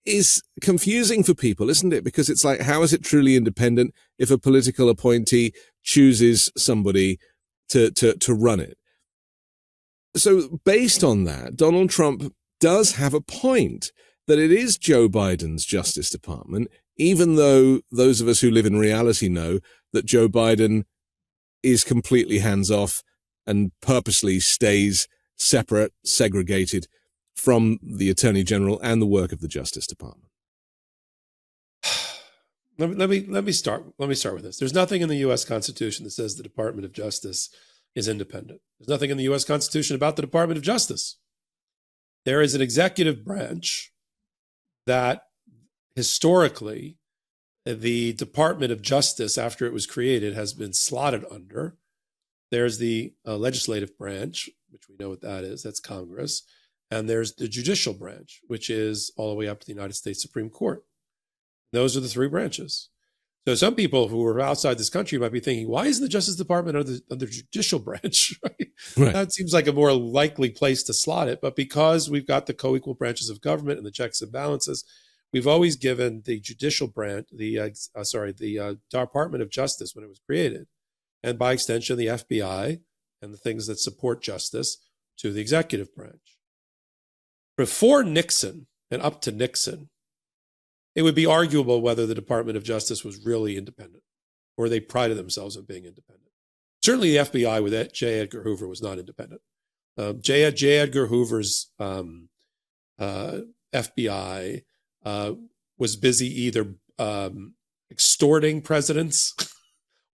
is confusing for people, isn't it? Because it's like, how is it truly independent if a political appointee chooses somebody to run it? So based on that, Donald Trump does have a point. that it is Joe Biden's Justice Department, even though those of us who live in reality know that Joe Biden is completely hands-off and purposely stays separate, segregated from the Attorney General and the work of the Justice Department? Let me start with this. There's nothing in the U.S. Constitution that says the Department of Justice is independent. There's nothing in the U.S. Constitution about the Department of Justice. There is an executive branch that historically the Department of Justice, after it was created, has been slotted under. There's the legislative branch, which we know what that is. That's Congress. And there's the judicial branch, which is all the way up to the United States Supreme Court. Those are the three branches. So some people who are outside this country might be thinking, why isn't the Justice Department under the judicial branch? Right? That seems like a more likely place to slot it. But because we've got the co-equal branches of government and the checks and balances, we've always given the judicial branch, the Department of Justice when it was created, and by extension, the FBI and the things that support justice, to the executive branch. Before Nixon and up to Nixon, it would be arguable whether the Department of Justice was really independent or they prided themselves on being independent. Certainly the FBI with J. Edgar Hoover was not independent. J. Edgar Hoover's FBI was busy either extorting presidents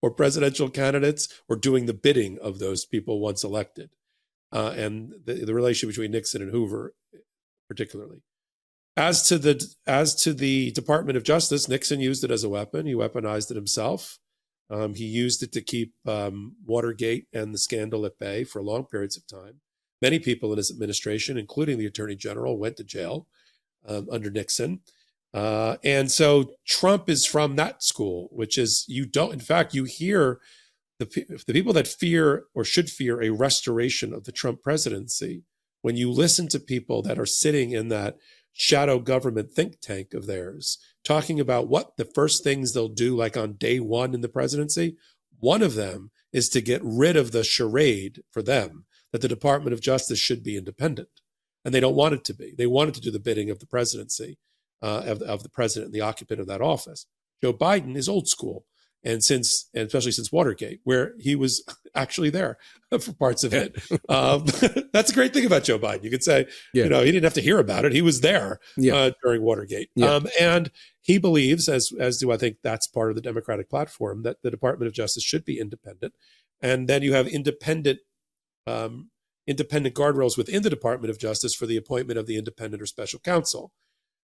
or presidential candidates or doing the bidding of those people once elected. And the relationship between Nixon and Hoover particularly. As to the Department of Justice, Nixon used it as a weapon. He weaponized it himself. He used it to keep Watergate and the scandal at bay for long periods of time. Many people in his administration, including the Attorney General, went to jail under Nixon. And so Trump is from that school, which is you hear the people that fear or should fear a restoration of the Trump presidency. When you listen to people that are sitting in that shadow government think tank of theirs, talking about what the first things they'll do, like on day one in the presidency, one of them is to get rid of the charade for them that the Department of Justice should be independent. And they don't want it to be. They want it to do the bidding of the presidency, of the president, the occupant of that office. Joe Biden is old school. And especially since Watergate, where he was actually there for parts of it. That's a great thing about Joe Biden. You could say, he didn't have to hear about it. He was there during Watergate. And he believes, as do I think that's part of the Democratic platform, that the Department of Justice should be independent. And then you have independent guardrails within the Department of Justice for the appointment of the independent or special counsel.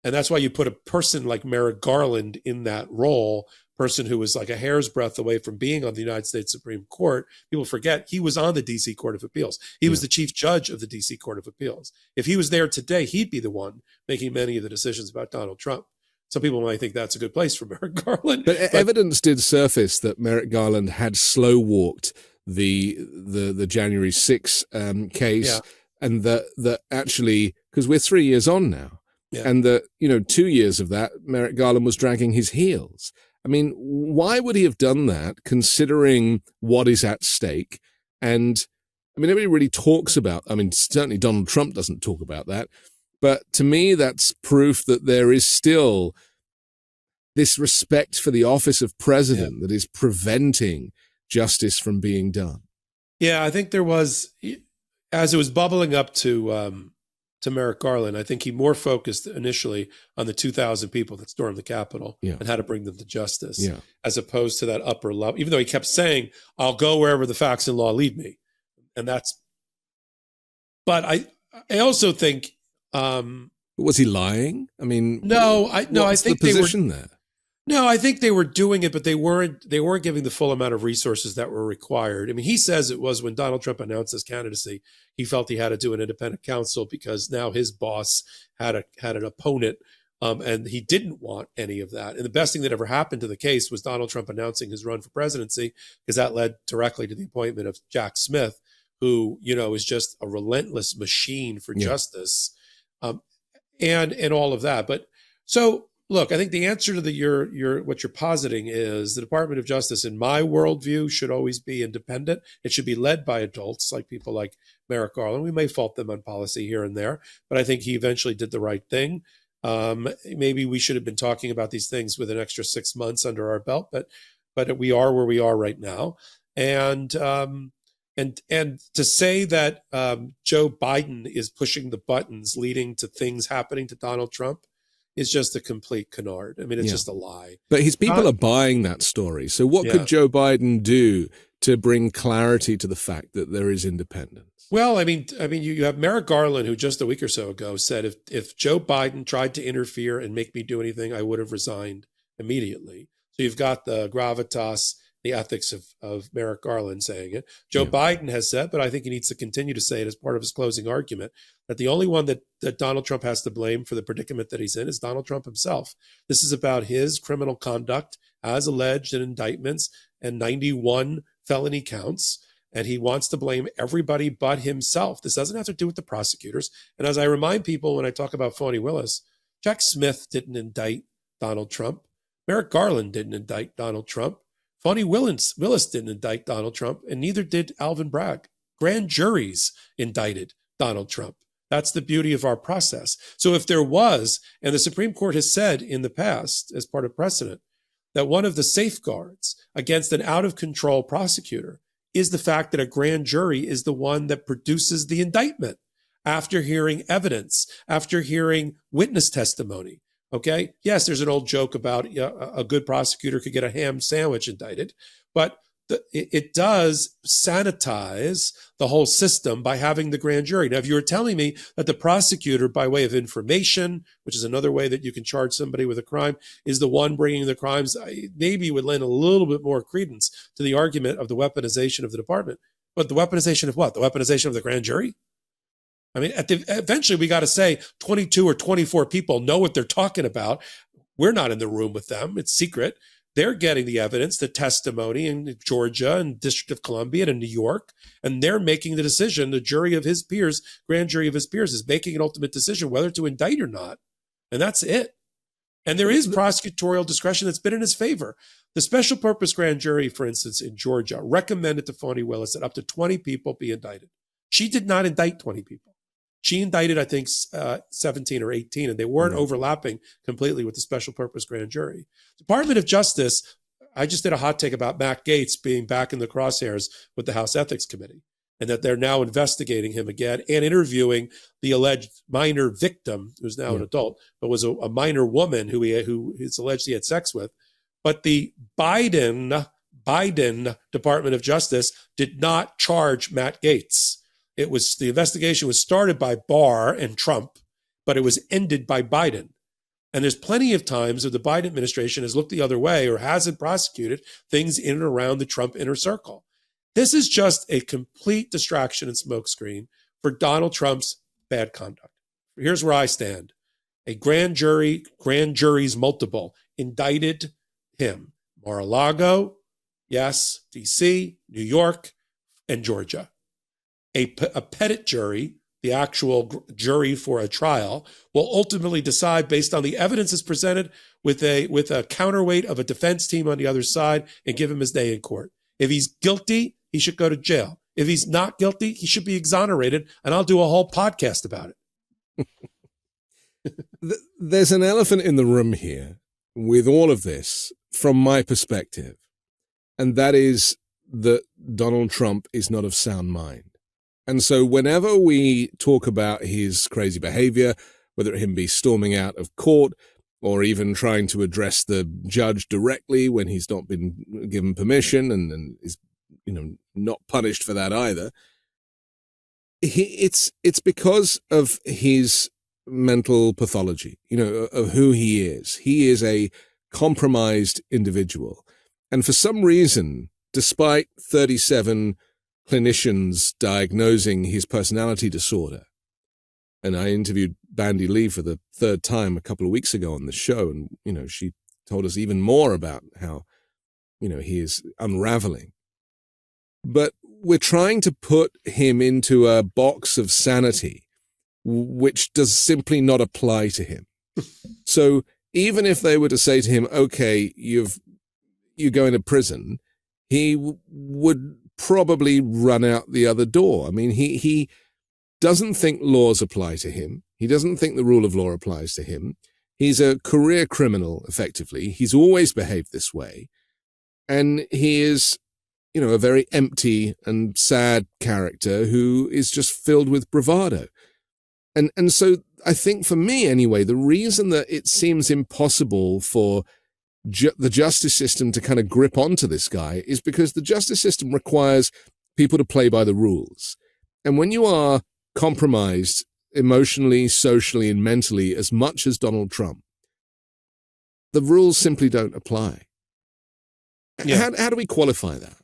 And that's why you put a person like Merrick Garland in that role, person who was like a hair's breadth away from being on the United States Supreme Court. People forget he was on the D.C. Court of Appeals. He was the chief judge of the D.C. Court of Appeals. If he was there today, he'd be the one making many of the decisions about Donald Trump. Some people might think that's a good place for Merrick Garland. But evidence did surface that Merrick Garland had slow-walked the January 6 case, and that actually, because we're 3 years on now, and that 2 years of that, Merrick Garland was dragging his heels. I mean, why would he have done that, considering what is at stake? And I mean, nobody really talks about, certainly Donald Trump doesn't talk about that. But to me, that's proof that there is still this respect for the office of president that is preventing justice from being done. Yeah, I think there was, as it was bubbling up to Merrick Garland, I think he more focused initially on the 2,000 people that stormed the Capitol and how to bring them to justice, as opposed to that upper level, even though he kept saying, I'll go wherever the facts and law lead me. And but I also think, was he lying? I mean, I think the position there. No, I think they were doing it, but they weren't giving the full amount of resources that were required. I mean, he says it was when Donald Trump announced his candidacy, he felt he had to do an independent counsel because now his boss had an opponent, and he didn't want any of that. And the best thing that ever happened to the case was Donald Trump announcing his run for presidency, because that led directly to the appointment of Jack Smith, who, is just a relentless machine for justice, and all of that. But so, look, I think the answer to what you're positing is the Department of Justice, in my worldview, should always be independent. It should be led by adults, like people like Merrick Garland. We may fault them on policy here and there, but I think he eventually did the right thing. Maybe we should have been talking about these things with an extra 6 months under our belt, but we are where we are right now. And to say that Joe Biden is pushing the buttons leading to things happening to Donald Trump is just a complete canard. I mean, it's just a lie. But his people are buying that story. So what could Joe Biden do to bring clarity to the fact that there is independence? Well, I mean, you have Merrick Garland, who just a week or so ago said, if Joe Biden tried to interfere and make me do anything, I would have resigned immediately. So you've got the gravitas, the ethics of Merrick Garland saying it. Joe Biden has said, but I think he needs to continue to say it as part of his closing argument, that the only one that Donald Trump has to blame for the predicament that he's in is Donald Trump himself. This is about his criminal conduct as alleged in indictments and 91 felony counts. And he wants to blame everybody but himself. This doesn't have to do with the prosecutors. And as I remind people when I talk about Fani Willis, Jack Smith didn't indict Donald Trump. Merrick Garland didn't indict Donald Trump. Fani Willis didn't indict Donald Trump, and neither did Alvin Bragg. Grand juries indicted Donald Trump. That's the beauty of our process. So if there was, and the Supreme Court has said in the past as part of precedent, that one of the safeguards against an out-of-control prosecutor is the fact that a grand jury is the one that produces the indictment after hearing evidence, after hearing witness testimony. Okay? Yes, there's an old joke about a good prosecutor could get a ham sandwich indicted, but it does sanitize the whole system by having the grand jury. Now, if you were telling me that the prosecutor, by way of information, which is another way that you can charge somebody with a crime, is the one bringing the crimes, maybe would lend a little bit more credence to the argument of the weaponization of the department. But the weaponization of what? The weaponization of the grand jury? I mean, eventually we got to say 22 or 24 people know what they're talking about. We're not in the room with them. It's secret. They're getting the evidence, the testimony in Georgia and District of Columbia and in New York, and they're making the decision. The jury of his peers, grand jury of his peers, is making an ultimate decision whether to indict or not. And that's it. And there is prosecutorial discretion that's been in his favor. The special purpose grand jury, for instance, in Georgia, recommended to Fani Willis that up to 20 people be indicted. She did not indict 20 people. She indicted, I think, 17 or 18, and they weren't overlapping completely with the special purpose grand jury. Department of Justice, I just did a hot take about Matt Gaetz being back in the crosshairs with the House Ethics Committee, and that they're now investigating him again and interviewing the alleged minor victim, who's now an adult, but was a minor woman who is alleged he had sex with. But the Biden Department of Justice did not charge Matt Gaetz. The investigation was started by Barr and Trump, but it was ended by Biden. And there's plenty of times that the Biden administration has looked the other way or hasn't prosecuted things in and around the Trump inner circle. This is just a complete distraction and smokescreen for Donald Trump's bad conduct. Here's where I stand. A grand juries multiple indicted him. Mar-a-Lago, yes, D.C., New York, and Georgia. A petit jury, the actual jury for a trial, will ultimately decide based on the evidence that's presented with a counterweight of a defense team on the other side and give him his day in court. If he's guilty, he should go to jail. If he's not guilty, he should be exonerated, and I'll do a whole podcast about it. There's an elephant in the room here with all of this from my perspective, and that is that Donald Trump is not of sound mind. And so whenever we talk about his crazy behavior, whether him be storming out of court or even trying to address the judge directly when he's not been given permission and is, not punished for that either, it's because of his mental pathology, of who he is. He is a compromised individual. And for some reason, despite 37 clinicians diagnosing his personality disorder. And I interviewed Bandy Lee for the third time a couple of weeks ago on the show. And, she told us even more about how, he is unraveling. But we're trying to put him into a box of sanity, which does simply not apply to him. So even if they were to say to him, okay, you go into prison, he would probably run out the other door. I mean, he doesn't think laws apply to him. He doesn't think the rule of law applies to him. He's a career criminal, effectively. He's always behaved this way. And he is, a very empty and sad character who is just filled with bravado. And so I think for me, anyway, the reason that it seems impossible for the justice system to kind of grip onto this guy is because the justice system requires people to play by the rules. And when you are compromised emotionally, socially, and mentally as much as Donald Trump, the rules simply don't apply. Yeah. How do we qualify that?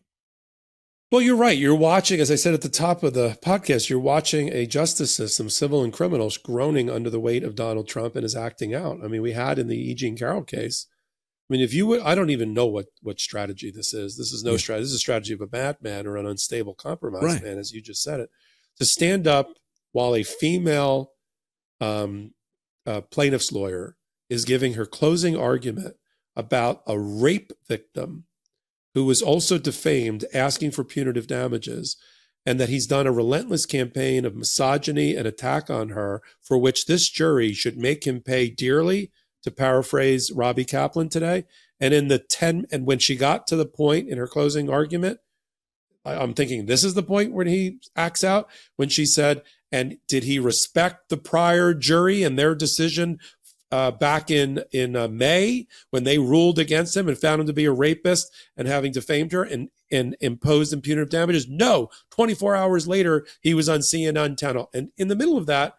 Well, you're right. You're watching, as I said at the top of the podcast, you're watching a justice system, civil and criminals, groaning under the weight of Donald Trump and is acting out. I mean, we had in the E. Jean Carroll case. I mean, I don't even know what strategy this is. This is no strategy. This is a strategy of a madman or an unstable compromise man, as you just said it. To stand up while a female plaintiff's lawyer is giving her closing argument about a rape victim who was also defamed, asking for punitive damages, and that he's done a relentless campaign of misogyny and attack on her, for which this jury should make him pay dearly, to paraphrase Robbie Kaplan today. And and when she got to the point in her closing argument, I'm thinking this is the point where he acts out, when she said, and did he respect the prior jury and their decision back in May when they ruled against him and found him to be a rapist and having defamed her and imposed impunitive damages? No. 24 hours later, he was on CNN Channel. And in the middle of that,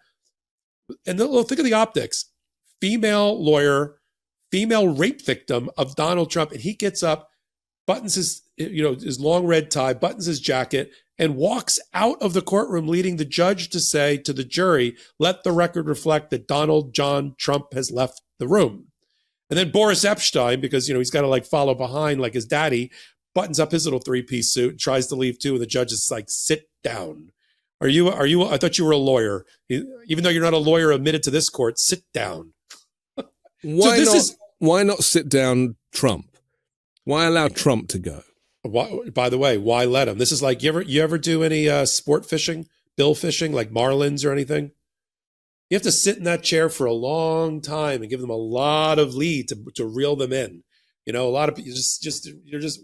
and think of the optics, female lawyer, female rape victim of Donald Trump, and he gets up, buttons his long red tie, buttons his jacket, and walks out of the courtroom, leading the judge to say to the jury, let the record reflect that Donald John Trump has left the room. And then Boris Epstein, because, he's got to follow behind like his daddy, buttons up his little three-piece suit, and tries to leave too. And the judge is like, sit down. I thought you were a lawyer. Even though you're not a lawyer admitted to this court, sit down. Why not sit down Trump? Why allow Trump to go? By the way, why let him? This is like, you ever do any sport fishing, bill fishing, like marlins or anything? You have to sit in that chair for a long time and give them a lot of lead to reel them in. A lot of people you're just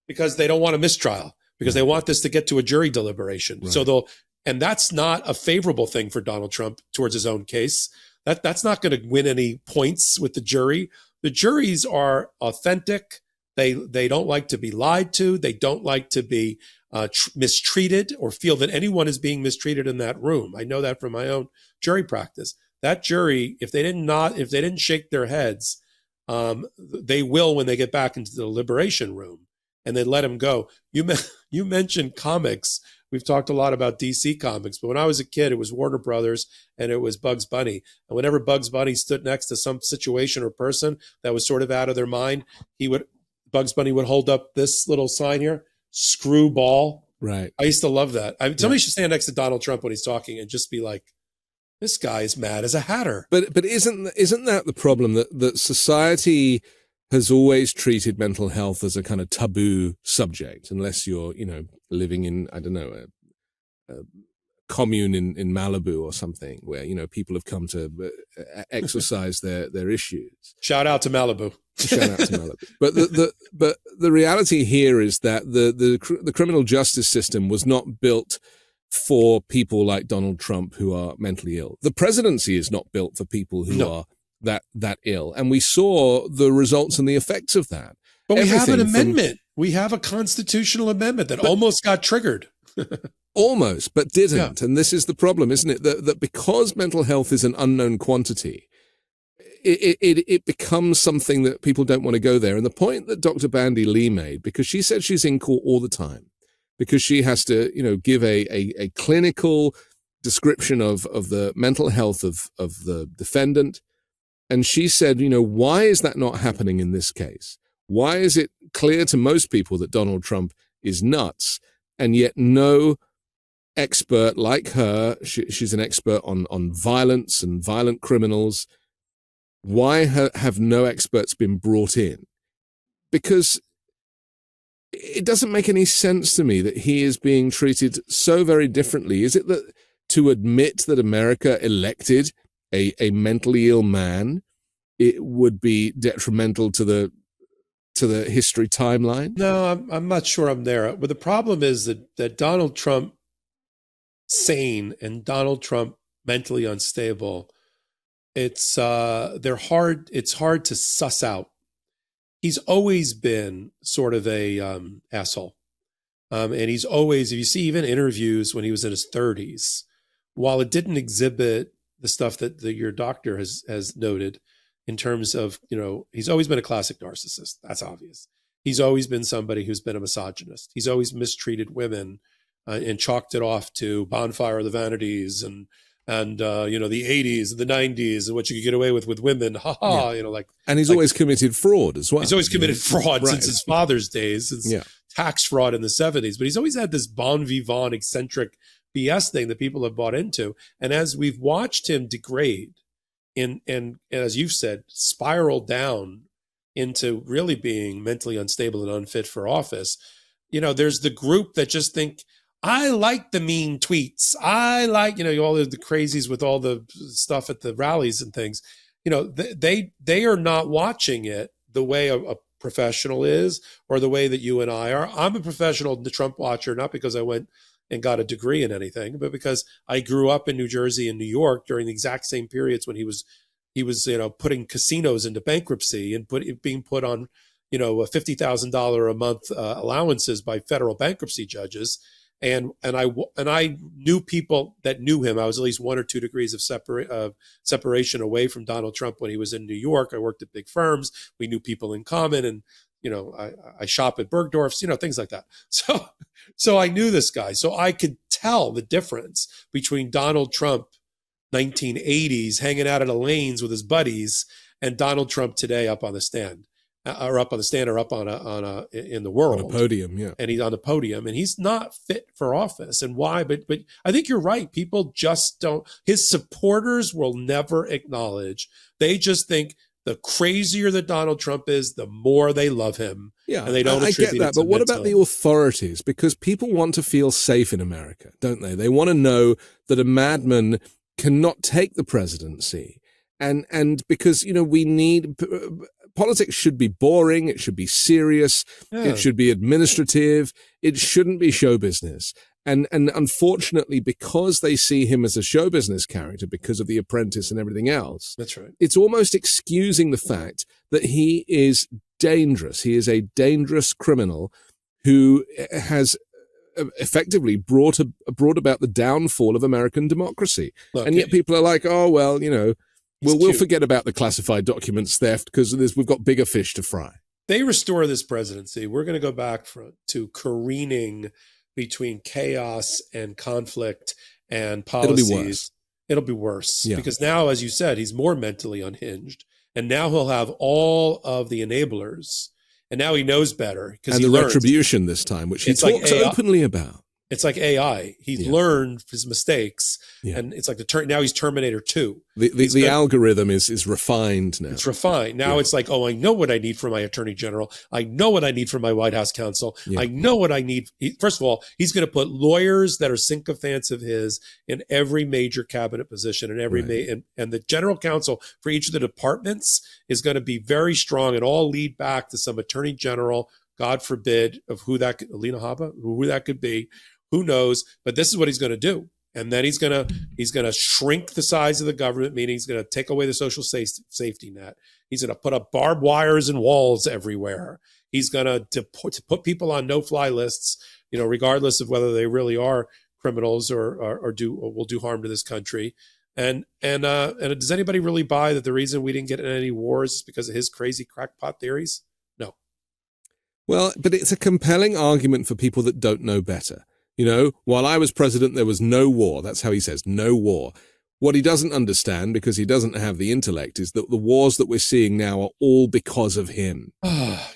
because they don't want a mistrial, because they want this to get to a jury deliberation. Right. So and that's not a favorable thing for Donald Trump towards his own case. That's not going to win any points with the jury. The juries are authentic. They don't like to be lied to. They don't like to be mistreated or feel that anyone is being mistreated in that room. I know that from my own jury practice. That jury, if they didn't shake their heads, they will when they get back into the deliberation room, and they let them go. You mentioned comics. We've talked a lot about DC Comics, but when I was a kid, it was Warner Brothers and it was Bugs Bunny. And whenever Bugs Bunny stood next to some situation or person that was sort of out of their mind, Bugs Bunny would hold up this little sign here, screwball. Right. I used to love that. Somebody should stand next to Donald Trump when he's talking and just be like, this guy is mad as a hatter. But isn't that the problem, that society has always treated mental health as a kind of taboo subject, unless you're, living in, I don't know, a commune in Malibu or something where, people have come to exercise their issues. Shout out to Malibu. Shout out to Malibu. But the reality here is that the criminal justice system was not built for people like Donald Trump who are mentally ill. The presidency is not built for people who are that ill. And we saw the results and the effects of that. But we have an amendment. We have a constitutional amendment that almost got triggered. Almost, but didn't. Yeah. And this is the problem, isn't it? That because mental health is an unknown quantity, it becomes something that people don't want to go there. And the point that Dr. Bandy Lee made, because she said she's in court all the time, because she has to, give a clinical description of the mental health of the defendant. And she said, why is that not happening in this case? Why is it clear to most people that Donald Trump is nuts, and yet no expert like her, she's an expert on violence and violent criminals, why have no experts been brought in? Because it doesn't make any sense to me that he is being treated so very differently. Is it that to admit that America elected a mentally ill man, it would be detrimental to the history timeline? No, I'm not sure I'm there. But the problem is that Donald Trump sane and Donald Trump mentally unstable, it's hard to suss out. He's always been sort of a asshole. And he's always, if you see even interviews when he was in his 30s, while it didn't exhibit the stuff that your doctor has noted in terms of, he's always been a classic narcissist. That's obvious. He's always been somebody who's been a misogynist. He's always mistreated women and chalked it off to Bonfire of the Vanities and the 80s and the 90s and what you could get away with women. Ha ha, yeah. And he's always committed fraud as well. He's always committed fraud since his father's days, since tax fraud in the 70s. But he's always had this bon vivant, eccentric BS thing that people have bought into. And as we've watched him degrade and as you've said, spiral down into really being mentally unstable and unfit for office, there's the group that just think, I like the mean tweets. I like, all the crazies with all the stuff at the rallies and things. They are not watching it the way a professional is or the way that you and I are. I'm a professional Trump watcher, not because I went and got a degree in anything, but because I grew up in New Jersey and New York during the exact same periods when he was putting casinos into bankruptcy and being put on, a $50,000 a month allowances by federal bankruptcy judges. And I knew people that knew him. I was at least 1 or 2 degrees of separation away from Donald Trump when he was in New York. I worked at big firms. We knew people in common, and I shop at Bergdorf's, things like that. So I knew this guy. So I could tell the difference between Donald Trump 1980s hanging out in the lanes with his buddies and Donald Trump today up on the stand. Or up on the stand, or up in the world, on a podium, yeah. And he's on the podium, and he's not fit for office. And why? But I think you're right. People just don't. His supporters will never acknowledge. They just think the crazier that Donald Trump is, the more they love him. Yeah, and they don't. I get that. But what about the authorities? Because people want to feel safe in America, don't they? They want to know that a madman cannot take the presidency, and because we need. Politics should be boring. It should be serious. Yeah. It should be administrative. It shouldn't be show business. And unfortunately, because they see him as a show business character, because of The Apprentice and everything else, that's right. It's almost excusing the fact that he is dangerous. He is a dangerous criminal who has effectively brought about the downfall of American democracy. Look, and yet people are like, oh, well, We'll forget about the classified documents theft because we've got bigger fish to fry. They restore this presidency. We're going to go back to careening between chaos and conflict and policies. It'll be worse because now, as you said, he's more mentally unhinged. And now he'll have all of the enablers. And now he knows better. And the retribution this time, which he talks openly about. It's like AI. He's learned his mistakes, and it's like now he's Terminator 2. The algorithm is refined now. It's refined. Now it's like, I know what I need from my attorney general. I know what I need from my White House counsel. Yeah. I know what I need. First of all, he's going to put lawyers that are sycophants of his in every major cabinet position and and the general counsel for each of the departments is going to be very strong and all lead back to some attorney general, God forbid, of who that could, Alina Habba, who that could be. Who knows? But this is what he's going to do. And then he's going to shrink the size of the government, meaning he's going to take away the social safety net. He's going to put up barbed wires and walls everywhere. He's going to put people on no-fly lists, regardless of whether they really are criminals or will do harm to this country. And does anybody really buy that the reason we didn't get in any wars is because of his crazy crackpot theories? No. Well, but it's a compelling argument for people that don't know better. While I was president, there was no war. That's how he says, no war. What he doesn't understand, because he doesn't have the intellect, is that the wars that we're seeing now are all because of him.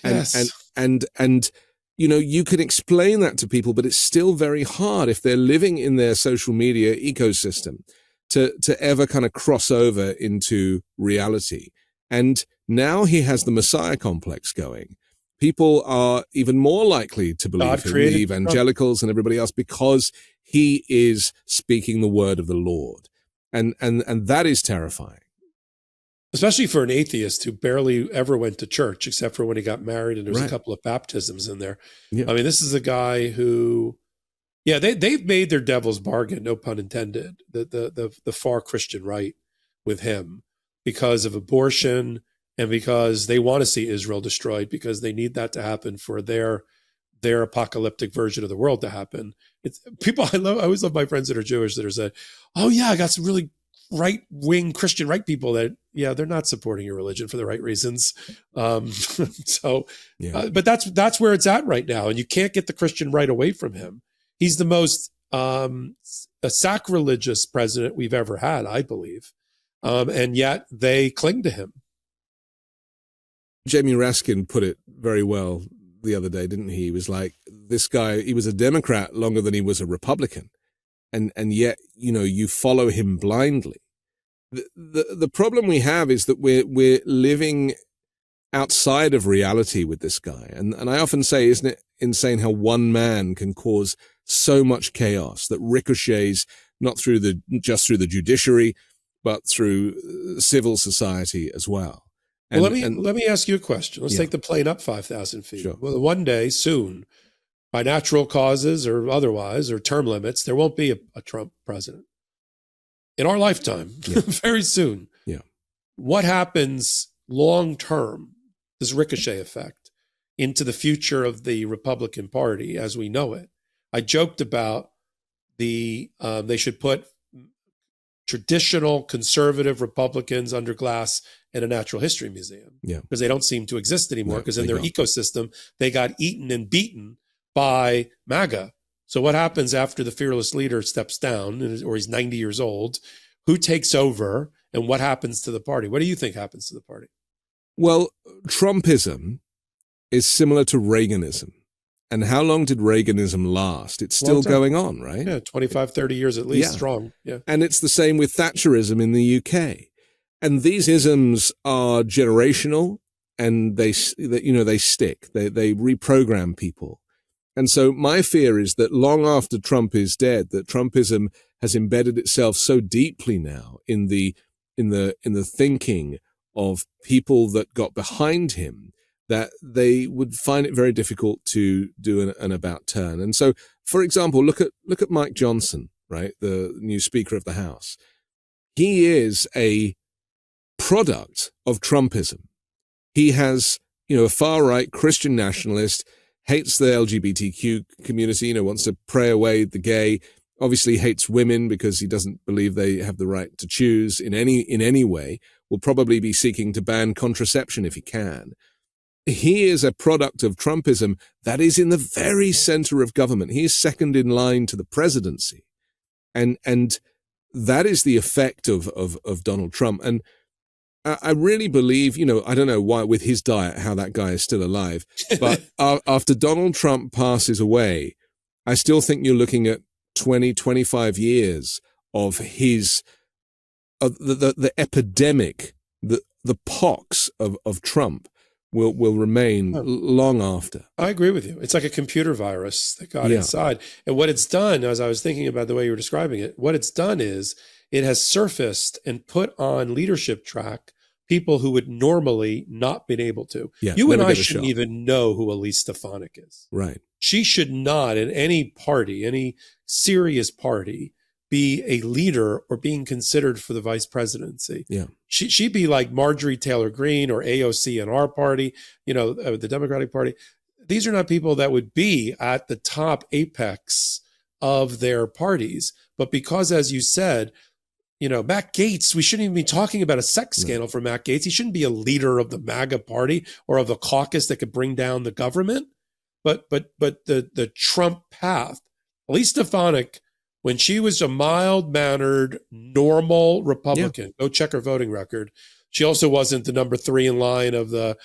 Yes. And you can explain that to people, but it's still very hard if they're living in their social media ecosystem to ever kind of cross over into reality. And now he has the Messiah complex going. People are even more likely to believe him, the evangelicals and everybody else, because he is speaking the word of the Lord. And that is terrifying. Especially for an atheist who barely ever went to church, except for when he got married and there was Right. a couple of baptisms in there. Yeah. I mean, this is a guy who, they've made their devil's bargain, no pun intended, the far Christian right with him because of abortion and because they want to see Israel destroyed because they need that to happen for their apocalyptic version of the world to happen. It's people I always love my friends that are Jewish that are saying, oh yeah, I got some really right-wing Christian right people that, they're not supporting your religion for the right reasons. But that's where it's at right now. And you can't get the Christian right away from him. He's the most sacrilegious president we've ever had, I believe. And yet they cling to him. Jamie Raskin put it very well the other day, didn't he? He was like, this guy, he was a Democrat longer than he was a Republican. And yet, you follow him blindly. The problem we have is that we're living outside of reality with this guy. And I often say, isn't it insane how one man can cause so much chaos that ricochets not just through the judiciary, but through civil society as well. Well, let me ask you a question. Let's take the plane up 5,000 feet. Sure. Well, one day soon, by natural causes or otherwise, or term limits, there won't be a Trump president. In our lifetime, very soon. Yeah. What happens long term, this ricochet effect, into the future of the Republican Party as we know it? I joked about they should put traditional conservative Republicans under glass in a natural history museum because they don't seem to exist anymore because in their ecosystem, they got eaten and beaten by MAGA. So what happens after the fearless leader steps down or he's 90 years old? Who takes over and what happens to the party? What do you think happens to the party? Well, Trumpism is similar to Reaganism. And how long did Reaganism last? It's still going on, right? Yeah, 25, 30 years at least strong. Yeah. And it's the same with Thatcherism in the UK. And these isms are generational and they stick. They reprogram people. And so my fear is that long after Trump is dead, that Trumpism has embedded itself so deeply now in the thinking of people that got behind him that they would find it very difficult to do an about turn. And so, for example, look at Mike Johnson, right? The new Speaker of the House. He is a product of Trumpism. He has, a far-right Christian nationalist, hates the LGBTQ community, wants to pray away the gay, obviously hates women because he doesn't believe they have the right to choose in any way, will probably be seeking to ban contraception if he can. He is a product of Trumpism that is in the very center of government. He is second in line to the presidency. And that is the effect of Donald Trump. And I really believe, I don't know why with his diet, how that guy is still alive. But after Donald Trump passes away, I still think you're looking at 20, 25 years of the epidemic, the pox of Trump will remain long after. I agree with you. It's like a computer virus that got inside. And what it's done, as I was thinking about the way you were describing it, what it's done is it has surfaced and put on leadership track people who would normally not been able to. Yeah, you and I shouldn't even know who Elise Stefanik is. Right. She should not in any party, any serious party, be a leader or being considered for the vice presidency. Yeah. She'd be like Marjorie Taylor Greene or AOC in our party, the Democratic Party. These are not people that would be at the top apex of their parties. But because, as you said, Matt Gaetz, we shouldn't even be talking about a sex scandal for Matt Gaetz. He shouldn't be a leader of the MAGA party or of the caucus that could bring down the government. But the Trump path, Elise Stefanik, when she was a mild-mannered, normal Republican, go check her voting record. She also wasn't the number 3 in line of the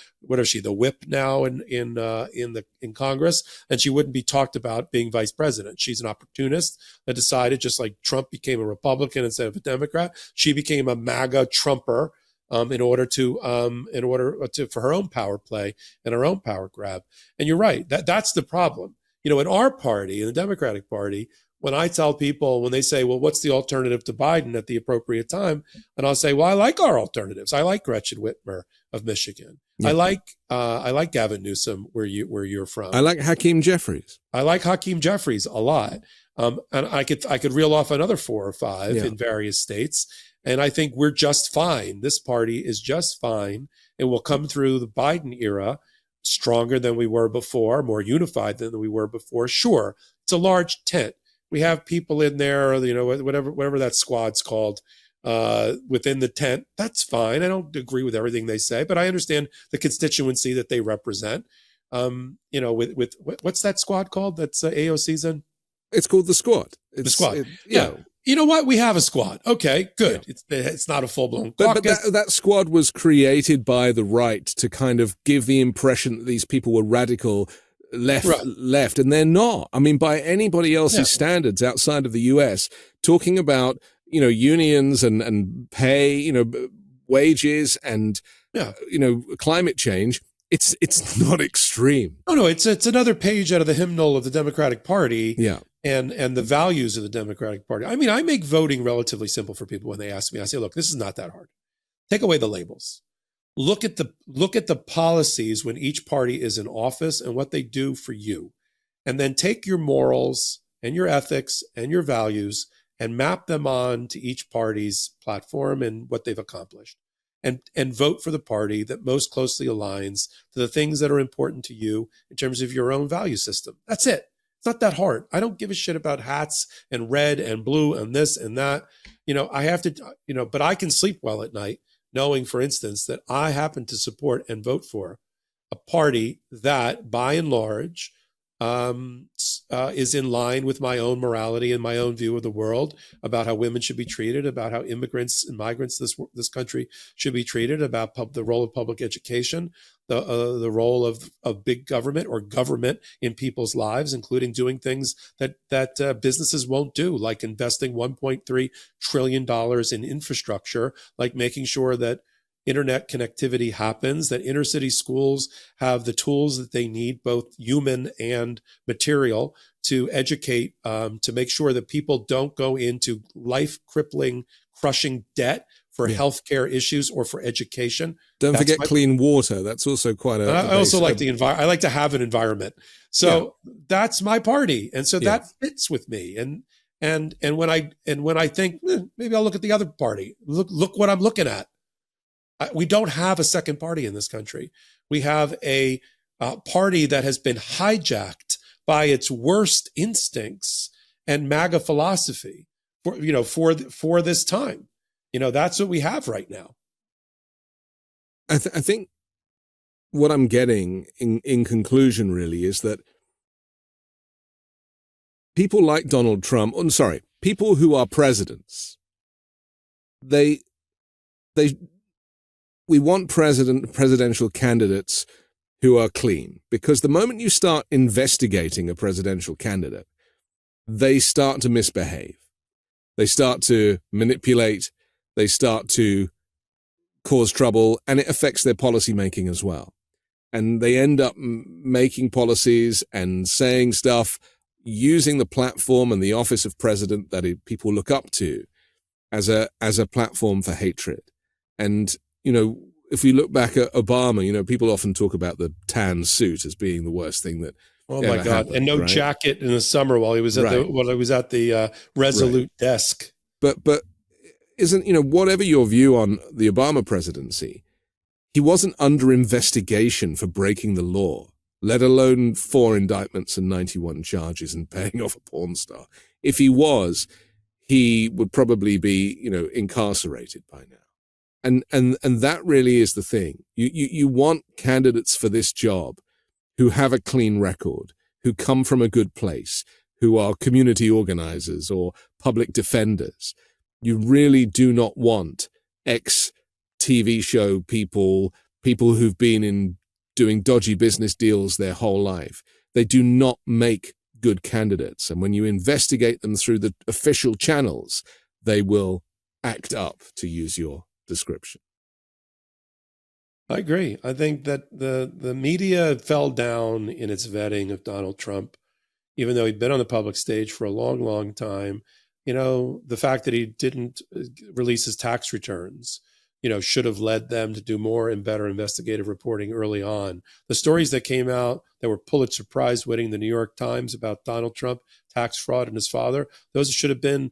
whip now in Congress, and she wouldn't be talked about being vice president. She's an opportunist that decided, just like Trump became a Republican instead of a Democrat, she became a MAGA Trumper in order for her own power play and her own power grab. And you're right, that's the problem. In our party, in the Democratic Party, when I tell people, when they say, well, what's the alternative to Biden at the appropriate time? And I'll say, well, I like our alternatives. I like Gretchen Whitmer of Michigan. Yeah. I like Gavin Newsom where you're from. I like Hakeem Jeffries. I like Hakeem Jeffries a lot. And I could reel off another 4 or 5 in various states. And I think we're just fine. This party is just fine. And we'll come through the Biden era stronger than we were before, more unified than we were before. Sure, it's a large tent. We have people in there, whatever that squad's called, within the tent. That's fine. I don't agree with everything they say, but I understand the constituency that they represent. With what's that squad called? That's AOC's in. It's called the Squad. The Squad. Yeah. You know what? We have a squad. Okay, good. Yeah. It's not a full-blown caucus. But that squad was created by the right to kind of give the impression that these people were radical left, and they're not. I mean, by anybody else's standards outside of the US, talking about, unions and pay, wages and, climate change, it's not extreme. Oh, no, it's another page out of the hymnal of the Democratic Party. Yeah. And the values of the Democratic Party. I mean, I make voting relatively simple for people when they ask me. I say, look, this is not that hard. Take away the labels. Look at the policies when each party is in office and what they do for you. And then take your morals and your ethics and your values and map them on to each party's platform and what they've accomplished. And vote for the party that most closely aligns to the things that are important to you in terms of your own value system. That's it. It's not that hard. I don't give a shit about hats and red and blue and this and that. I have to, but I can sleep well at night knowing, for instance, that I happen to support and vote for a party that, by and large, is in line with my own morality and my own view of the world about how women should be treated, about how immigrants and migrants this country should be treated, about the role of public education, the role of big government or government in people's lives, including doing things that businesses won't do, like investing $1.3 trillion in infrastructure, like making sure that internet connectivity happens, that inner city schools have the tools that they need, both human and material, to educate, to make sure that people don't go into life-crippling, crushing debt for healthcare issues or for education. Don't forget clean water. That's also quite a. I also like the environment. I like to have an environment. So that's my party, and so that fits with me. And when I think maybe I'll look at the other party. Look what I'm looking at. We don't have a second party in this country. We have a party that has been hijacked by its worst instincts and MAGA philosophy for this time. That's what we have right now. I think what I'm getting in conclusion really is that people like Donald Trump, people who are presidents, we want presidential candidates who are clean, because the moment you start investigating a presidential candidate, they start to misbehave. They start to manipulate. They start to cause trouble, and it affects their policy making as well. And they end up making policies and saying stuff using the platform and the office of president that people look up to as a platform for hatred. And if we look back at Obama, people often talk about the tan suit as being the worst thing that. Oh my God! Happened, and no jacket in the summer while he was at the Resolute desk. But isn't whatever your view on the Obama presidency, he wasn't under investigation for breaking the law, let alone 4 indictments and 91 charges and paying off a porn star. If he was, he would probably be incarcerated by now. And that really is the thing. You want candidates for this job who have a clean record, who come from a good place, who are community organizers or public defenders. You really do not want ex-TV show people who've been in doing dodgy business deals their whole life. They do not make good candidates. And when you investigate them through the official channels, they will act up, to use your description. I agree. I think that the media fell down in its vetting of Donald Trump even though he'd been on the public stage for a long, long time. The fact that he didn't release his tax returns, should have led them to do more and better investigative reporting early on. The stories that came out that were Pulitzer Prize winning, the New York Times, about Donald Trump, tax fraud, and his father, those should have been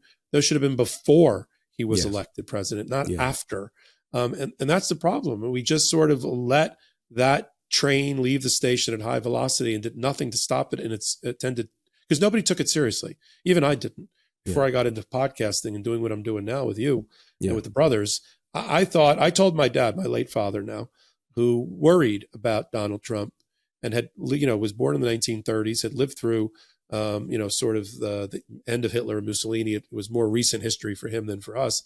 before he was elected president, not after. And that's the problem. We just sort of let that train leave the station at high velocity and did nothing to stop it. And it tended, because nobody took it seriously. Even I didn't. Before I got into podcasting and doing what I'm doing now with you and with the brothers, I told my dad, my late father now, who worried about Donald Trump and had, was born in the 1930s, had lived through, sort of the end of Hitler and Mussolini. It was more recent history for him than for us.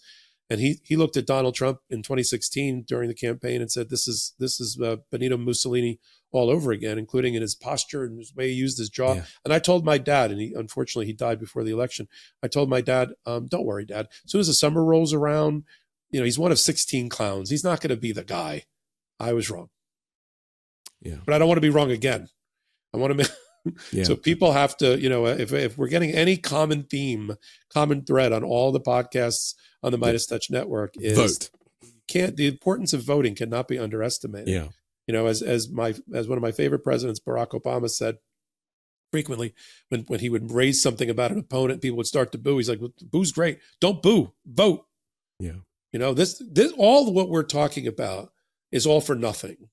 And he looked at Donald Trump in 2016 during the campaign and said, this is Benito Mussolini all over again, including in his posture and his way he used his jaw. Yeah. And I told my dad, and unfortunately he died before the election. I told my dad, don't worry, Dad. As soon as the summer rolls around, he's one of 16 clowns. He's not going to be the guy. I was wrong. Yeah. But I don't want to be wrong again. I want to make So people have to, if we're getting any common theme, common thread on all the podcasts on the Midas Touch Network is vote. The importance of voting cannot be underestimated. Yeah. As one of my favorite presidents, Barack Obama, said frequently, when he would raise something about an opponent, people would start to boo. He's like, well, boo's great. Don't boo, vote. Yeah. This all what we're talking about is all for nothing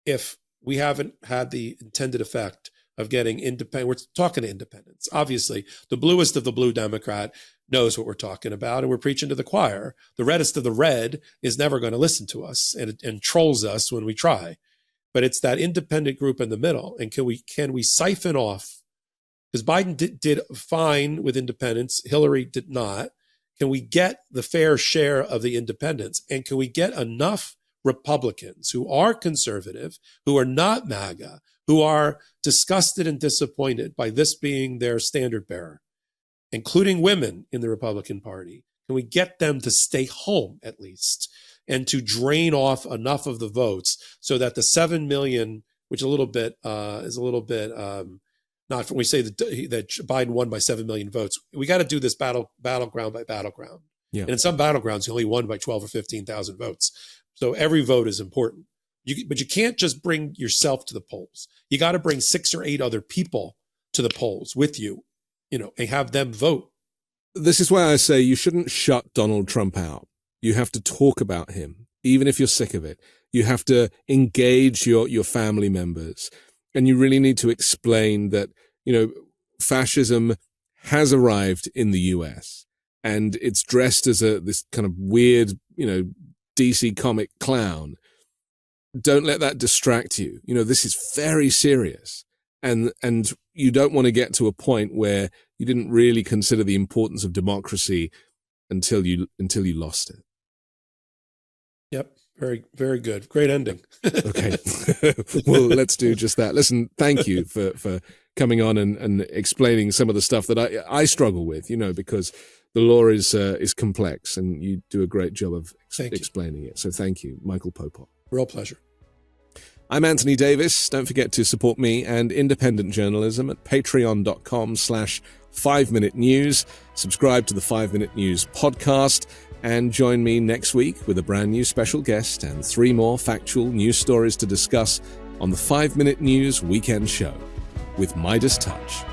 if we haven't had the intended effect of getting independent. We're talking to independents. Obviously, the bluest of the blue Democrat knows what we're talking about, and we're preaching to the choir. The reddest of the red is never going to listen to us and trolls us when we try. But it's that independent group in the middle. And can we siphon off? Because Biden did fine with independents, Hillary did not. Can we get the fair share of the independents? And can we get enough Republicans who are conservative, who are not MAGA, who are disgusted and disappointed by this being their standard bearer, including women in the Republican Party? Can we get them to stay home at least and to drain off enough of the votes so that the 7 million, which is a little bit not when we say that Biden won by 7 million votes, we got to do this battleground by battleground. Yeah. And in some battlegrounds, he only won by 12 or 15,000 votes. So every vote is important. But you can't just bring yourself to the polls. You got to bring 6 or 8 other people to the polls with you, and have them vote. This is why I say you shouldn't shut Donald Trump out. You have to talk about him, even if you're sick of it. You have to engage your family members. And you really need to explain that, fascism has arrived in the US and it's dressed as this kind of weird, DC comic clown. Don't let that distract you. This is very serious. And you don't want to get to a point where you didn't really consider the importance of democracy until you lost it. Yep. Very, very good. Great ending. Okay. Well, let's do just that. Listen, thank you for coming on and explaining some of the stuff that I struggle with, because the law is complex and you do a great job of explaining it. So thank you, Michael Popok. Real pleasure. I'm Anthony Davis. Don't forget to support me and independent journalism at patreon.com/5Minute News. Subscribe to the 5 Minute News podcast. And join me next week with a brand new special guest and 3 more factual news stories to discuss on the 5 Minute News Weekend Show with Midas Touch.